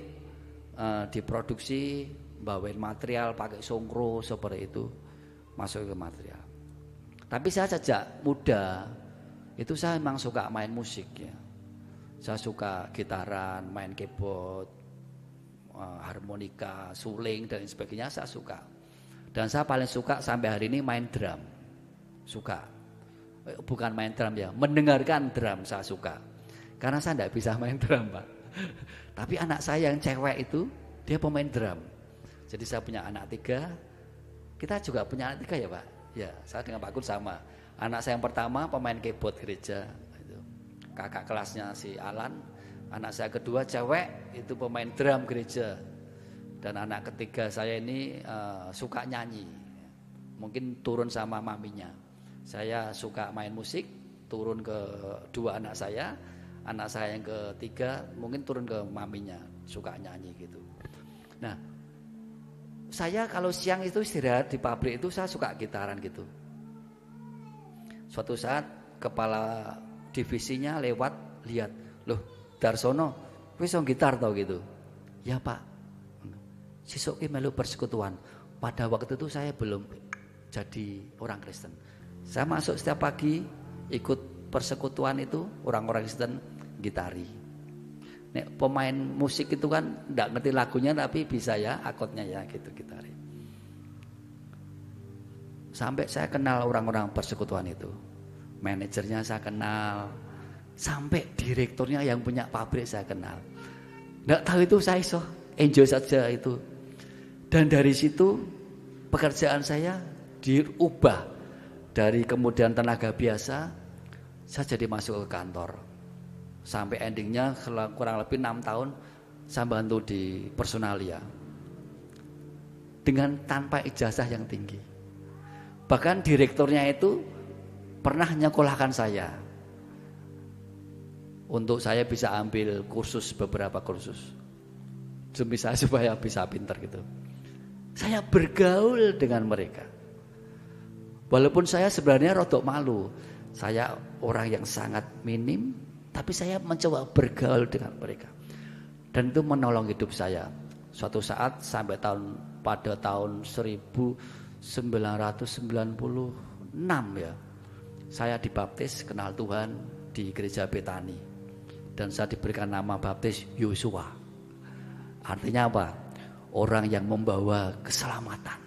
diproduksi, bawain material pakai songkro seperti itu, masuk ke material. Tapi saya sejak muda itu saya memang suka main musik ya. Saya suka gitaran, main keyboard, harmonika, suling dan sebagainya saya suka. Dan saya paling suka sampai hari ini main drum. Suka. Bukan main drum ya, mendengarkan drum saya suka. Karena saya tidak bisa main drum, Pak. Tapi anak saya yang cewek itu dia pemain drum. Jadi saya punya anak 3. Kita juga punya anak 3 ya, Pak. Ya, saya dengan Pak Gun sama. Anak saya yang pertama pemain keyboard gereja, itu. Kakak kelasnya si Alan. Anak saya kedua cewek itu pemain drum gereja. Dan anak ketiga saya ini suka nyanyi. Mungkin turun sama maminya. Saya suka main musik, turun ke 2 anak saya. Anak saya yang ketiga mungkin turun ke maminya, suka nyanyi gitu. Nah, saya kalau siang itu istirahat di pabrik itu saya suka gitaran gitu. Suatu saat kepala divisinya lewat lihat, Loh, Darsono, wis iso gitar tau gitu. Ya Pak. Sesuk ki melu persekutuan. Pada waktu itu saya belum jadi orang Kristen. Saya masuk setiap pagi ikut persekutuan itu orang-orang Kristen gitari. Nek pemain musik itu kan enggak ngerti lagunya tapi bisa ya akordnya ya gitu gitari. Sampai saya kenal orang-orang persekutuan itu. Manajernya saya kenal. Sampai direkturnya yang punya pabrik saya kenal. Enggak tahu itu saya iso enjoy saja itu. Dan dari situ pekerjaan saya diubah dari kemudian tenaga biasa saya jadi masuk ke kantor. Sampai endingnya kurang lebih 6 tahun saya bantu di Personalia. Dengan tanpa ijazah yang tinggi. Bahkan direkturnya itu pernah nyekolahkan saya. Untuk saya bisa ambil kursus, beberapa kursus. Demi saya supaya bisa pintar gitu. Saya bergaul dengan mereka. Walaupun saya sebenarnya rodok malu. Saya orang yang sangat minim, tapi saya mencoba bergaul dengan mereka. Dan itu menolong hidup saya. Suatu saat sampai pada tahun 1996 ya. Saya dibaptis, kenal Tuhan di gereja Betani. Dan saya diberikan nama baptis Yosua. Artinya apa? Orang yang membawa keselamatan.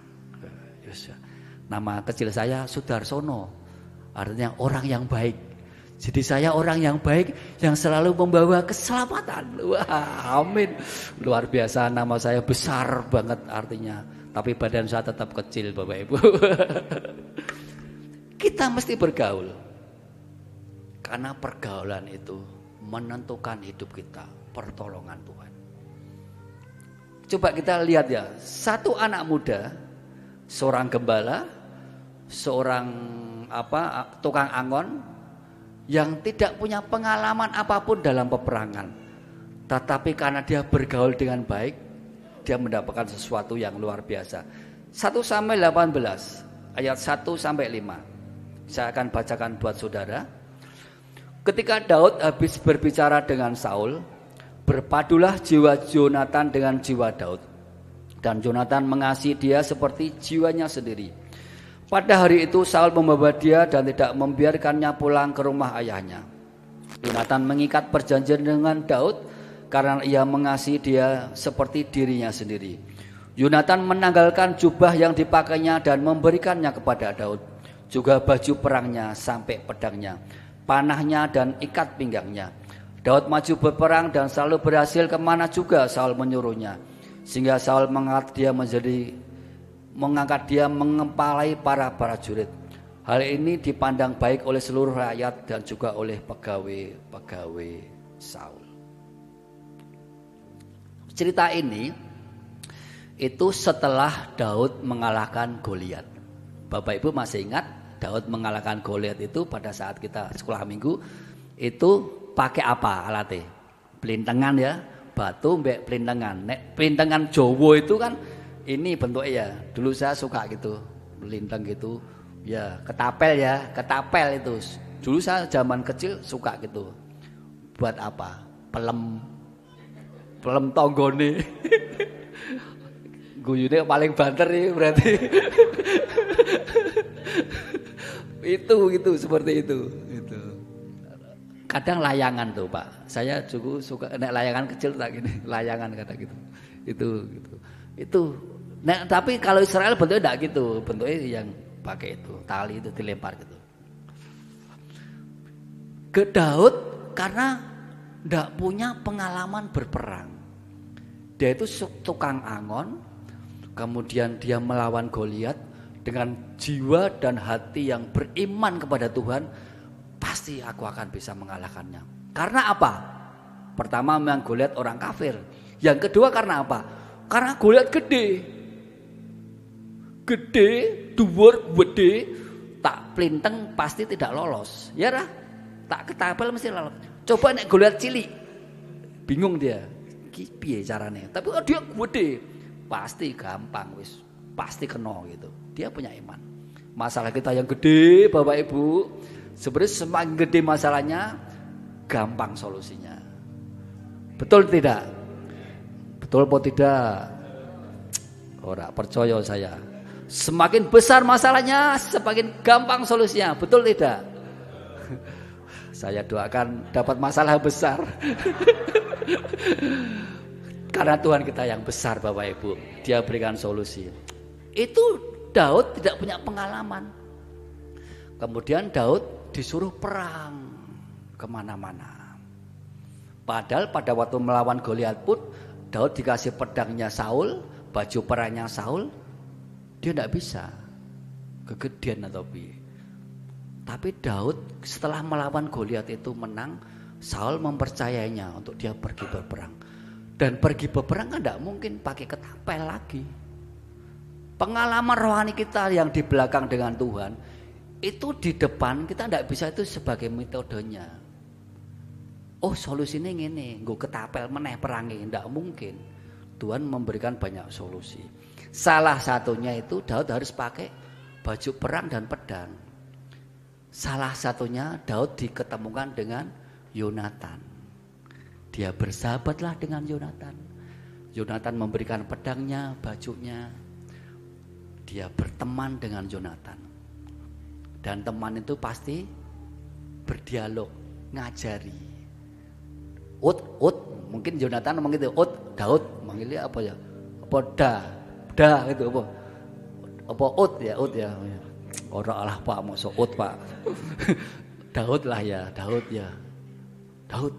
Nama kecil saya Sudarsono. Artinya orang yang baik. Jadi saya orang yang baik yang selalu membawa keselamatan. Wah, amin. Luar biasa, nama saya besar banget artinya. Tapi badan saya tetap kecil Bapak Ibu. Kita mesti bergaul. Karena pergaulan itu menentukan hidup kita, pertolongan Tuhan. Coba kita lihat ya, satu anak muda, seorang gembala, seorang tukang angon yang tidak punya pengalaman apapun dalam peperangan. Tetapi karena dia bergaul dengan baik, dia mendapatkan sesuatu yang luar biasa. 1 Samuel 18 ayat 1 sampai 5. Saya akan bacakan buat saudara. Ketika Daud habis berbicara dengan Saul, berpadulah jiwa Jonathan dengan jiwa Daud. Dan Jonathan mengasihi dia seperti jiwanya sendiri. Pada hari itu Saul membawa dia dan tidak membiarkannya pulang ke rumah ayahnya. Jonathan mengikat perjanjian dengan Daud karena ia mengasihi dia seperti dirinya sendiri. Jonathan menanggalkan jubah yang dipakainya dan memberikannya kepada Daud. Juga baju perangnya sampai pedangnya, panahnya dan ikat pinggangnya. Daud maju berperang dan selalu berhasil kemana juga Saul menyuruhnya. Sehingga Saul mengangkat dia mengepalai para prajurit. Hal ini dipandang baik oleh seluruh rakyat dan juga oleh pegawai-pegawai Saul. Cerita ini itu setelah Daud mengalahkan Goliat. Bapak Ibu masih ingat Daud mengalahkan Goliat itu pada saat kita sekolah minggu itu pakai apa alatnya? Pelintengan ya, batu mbek pelintengan. Nek pelintengan Jawa itu kan ini bentuknya ya. Dulu saya suka gitu, melintang gitu. Ya, ketapel itu. Dulu saya zaman kecil suka gitu. Buat apa? Pelem tonggone. Guyune paling banter nih berarti. itu seperti itu. Kadang layangan tuh Pak. Saya juga suka nek layangan kecil tak gini, layangan kata gitu. Itu. Nah, tapi kalau Israel bentuknya enggak gitu. Bentuknya yang pakai itu, tali itu dilempar gitu. Ke Daud karena enggak punya pengalaman berperang. Dia itu tukang angon, kemudian dia melawan Goliat dengan jiwa dan hati yang beriman kepada Tuhan. Pasti aku akan bisa mengalahkannya. Karena apa? Pertama memang Goliat orang kafir. Yang kedua karena apa? Karena Goliat gede, dhuwur, gede, tak plinteng pasti tidak lolos. Ya dah, tak ketapel mesti lolos. Coba nek Goliat cilik, bingung dia. Ki piye carane? Tapi kalau dia gede, pasti gampang wis, pasti kena gitu. Dia punya iman. Masalah kita yang gede, Bapak Ibu, sebenarnya semakin gede masalahnya, gampang solusinya. Betul tidak? Betul atau tidak? Ora percaya saya. Semakin besar masalahnya, semakin gampang solusinya. Betul tidak? Saya doakan dapat masalah besar. Karena Tuhan kita yang besar Bapak Ibu. Dia berikan solusi. Itu Daud tidak punya pengalaman. Kemudian Daud disuruh perang kemana-mana. Padahal pada waktu melawan Goliat pun Daud dikasih pedangnya Saul, baju perangnya Saul, dia tidak bisa, kegedean atau piye. Tapi Daud setelah melawan Goliat itu menang, Saul mempercayainya untuk dia pergi berperang. Dan pergi berperang kan tidak mungkin pakai ketapel lagi. Pengalaman rohani kita yang di belakang dengan Tuhan, itu di depan kita tidak bisa itu sebagai metodenya. Oh solusinya ini, gue ketapel meneh perangi, tidak mungkin. Tuhan memberikan banyak solusi. Salah satunya itu Daud harus pakai baju perang dan pedang. Salah satunya Daud diketemukan dengan Yonatan. Dia bersahabatlah dengan Yonatan. Yonatan memberikan pedangnya, bajunya. Dia berteman dengan Yonatan. Dan teman itu pasti berdialog, ngajari. Ut, mungkin Yonatan ngomong gitu, Daud, manggilnya apa ya? Apa da gitu apa? Apa ut ya? Orang Allah Pak, mau ut Pak. Daud lah ya, Daud ya. Daud,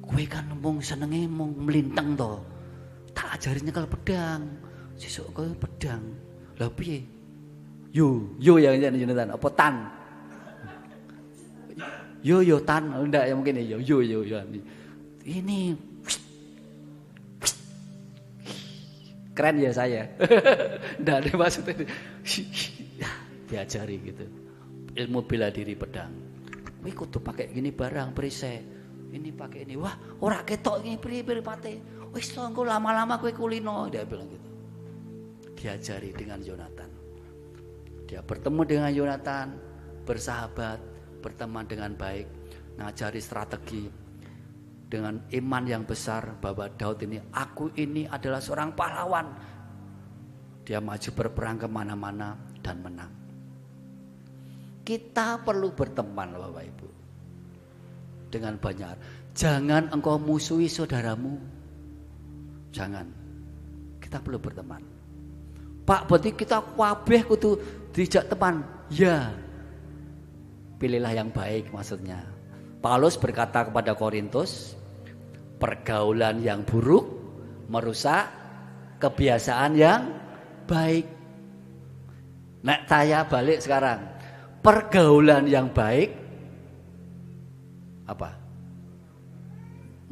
kowe kan mung senenge mung melintang to. Tak ajarin nyekel pedang. Sesuk kowe pedang. Lah piye? Yo yang Yonatan, apa tan? Yo tan, enggak ya mungkin ya yo. Ini keren ya saya. Enggak ada maksudnya. Diajari gitu. Ilmu bela diri pedang. Kowe kudu pakai gini barang perisai. Ini pakai ini. Wah, ora ketok iki priye pate. Wis to engko lama-lama kowe kulino, dia bilang gitu. Diajari dengan Yonatan. Dia bertemu dengan Yonatan, bersahabat, berteman dengan baik, ngajari strategi. Dengan iman yang besar bahwa Daud ini, aku ini adalah seorang pahlawan. Dia maju berperang kemana-mana dan menang. Kita perlu berteman Bapak Ibu. Dengan banyak. Jangan engkau musuhi saudaramu. Jangan. Kita perlu berteman. Pak, berarti kita kabeh kudu dijak teman. Ya. Pilihlah yang baik maksudnya. Paulus berkata kepada Korintus, pergaulan yang buruk merusak kebiasaan yang baik. Nek saya balik sekarang, pergaulan yang baik apa?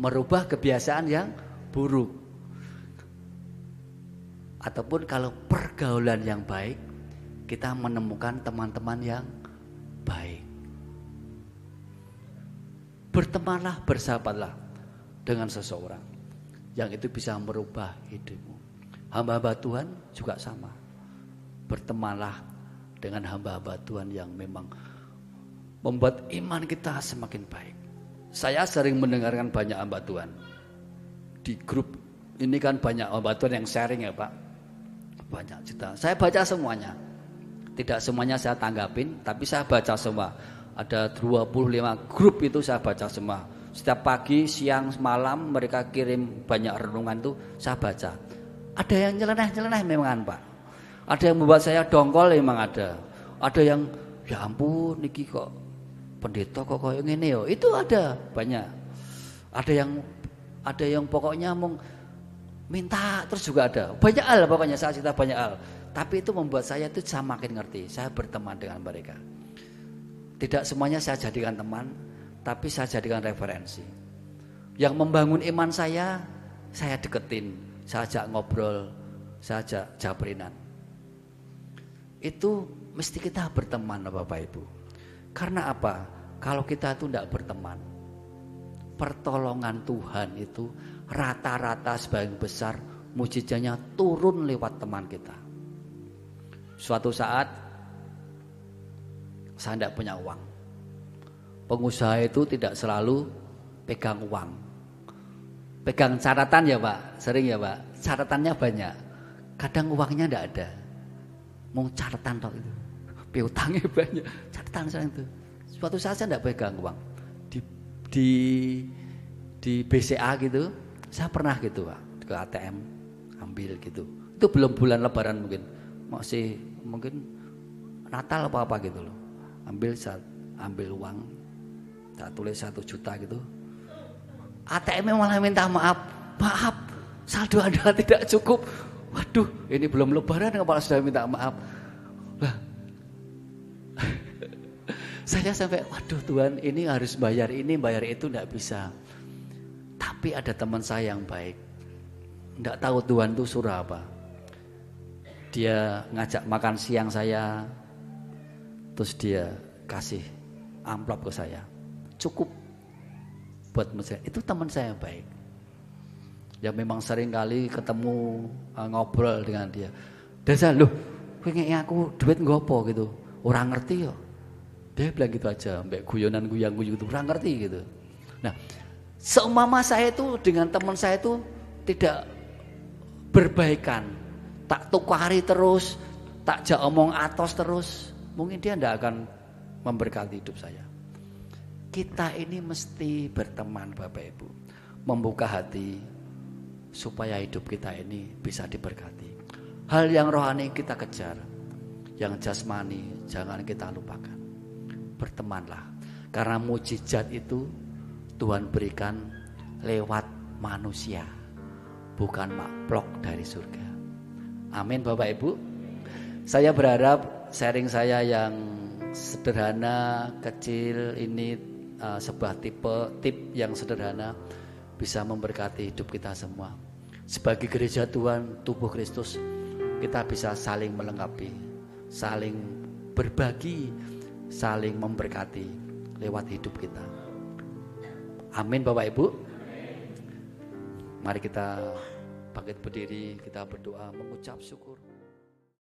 Merubah kebiasaan yang buruk. Ataupun kalau pergaulan yang baik, kita menemukan teman-teman yang baik. Bertemanlah, bersahabatlah dengan seseorang yang itu bisa merubah hidupmu. Hamba-hamba Tuhan juga sama. Bertemanlah dengan hamba-hamba Tuhan yang memang membuat iman kita semakin baik. Saya sering mendengarkan banyak hamba Tuhan. Di grup ini kan banyak hamba Tuhan yang sharing ya Pak. Banyak cerita. Saya baca semuanya. Tidak semuanya saya tanggapin, tapi saya baca semua. Ada 25 grup itu saya baca semua. Setiap pagi, siang, malam mereka kirim banyak renungan itu saya baca. Ada yang nyeleneh memang Pak. Ada yang membuat saya dongkol memang ada. Ada yang ya ampun niki kok pendeta kok koyo ngene yo. Itu ada banyak. Ada yang pokoknya mau minta terus juga ada. Banyak hal pokoknya saya cerita banyak hal. Tapi itu membuat saya itu semakin ngerti. Saya berteman dengan mereka. Tidak semuanya saya jadikan teman, tapi saya jadikan referensi. Yang membangun iman saya deketin, saya ajak ngobrol, saya ajak jabrinan. Itu mesti kita berteman Bapak Ibu. Karena apa? Kalau kita itu tidak berteman, pertolongan Tuhan itu rata-rata sebagian besar mujizatnya turun lewat teman kita. Suatu saat saya tidak punya uang. Pengusaha itu tidak selalu pegang uang. pegang catatan ya Pak, sering ya Pak. Catatannya banyak. Kadang uangnya enggak ada. Mau catatan tok itu. Piutangnya banyak, catatan saya itu. Suatu saat saya enggak pegang uang. Di BCA gitu, saya pernah gitu Pak, ke ATM ambil gitu. Itu belum bulan Lebaran mungkin. Masih mungkin Natal apa gitu loh. Ambil uang. Tak tulis 1 juta gitu. ATM malah minta maaf. Maaf, saldo Anda tidak cukup. Waduh, ini belum Lebaran kepala sudah minta maaf. Lah. Saya sampai, waduh Tuhan, ini harus bayar ini, bayar itu enggak bisa. Tapi ada teman saya yang baik. Enggak tahu Tuhan itu suruh apa. Dia ngajak makan siang saya. Terus dia kasih amplop ke saya. Cukup buat saya. Itu teman saya yang baik. Ya memang sering kali ketemu ngobrol dengan dia. Dan saya, loh, kayaknya aku duit ngopo gitu. Orang ngerti yo. Dia bilang gitu aja, mbak guyonan guyang-guyung gitu, orang ngerti gitu. Nah, seumpama saya itu dengan teman saya itu tidak berbaikan, tak tukari terus, tak jak omong atos terus, mungkin dia tidak akan memberkati hidup saya. Kita ini mesti berteman Bapak Ibu, membuka hati supaya hidup kita ini bisa diberkati. Hal yang rohani kita kejar, yang jasmani jangan kita lupakan. Bertemanlah, karena mujizat itu Tuhan berikan lewat manusia, bukan makhluk dari surga. Amin Bapak Ibu. Saya berharap sharing saya yang sederhana, kecil ini sebuah tip yang sederhana bisa memberkati hidup kita semua. Sebagai gereja Tuhan, tubuh Kristus, kita bisa saling melengkapi, saling berbagi, saling memberkati lewat hidup kita. Amin Bapak Ibu. Mari kita bangkit berdiri, kita berdoa mengucap syukur.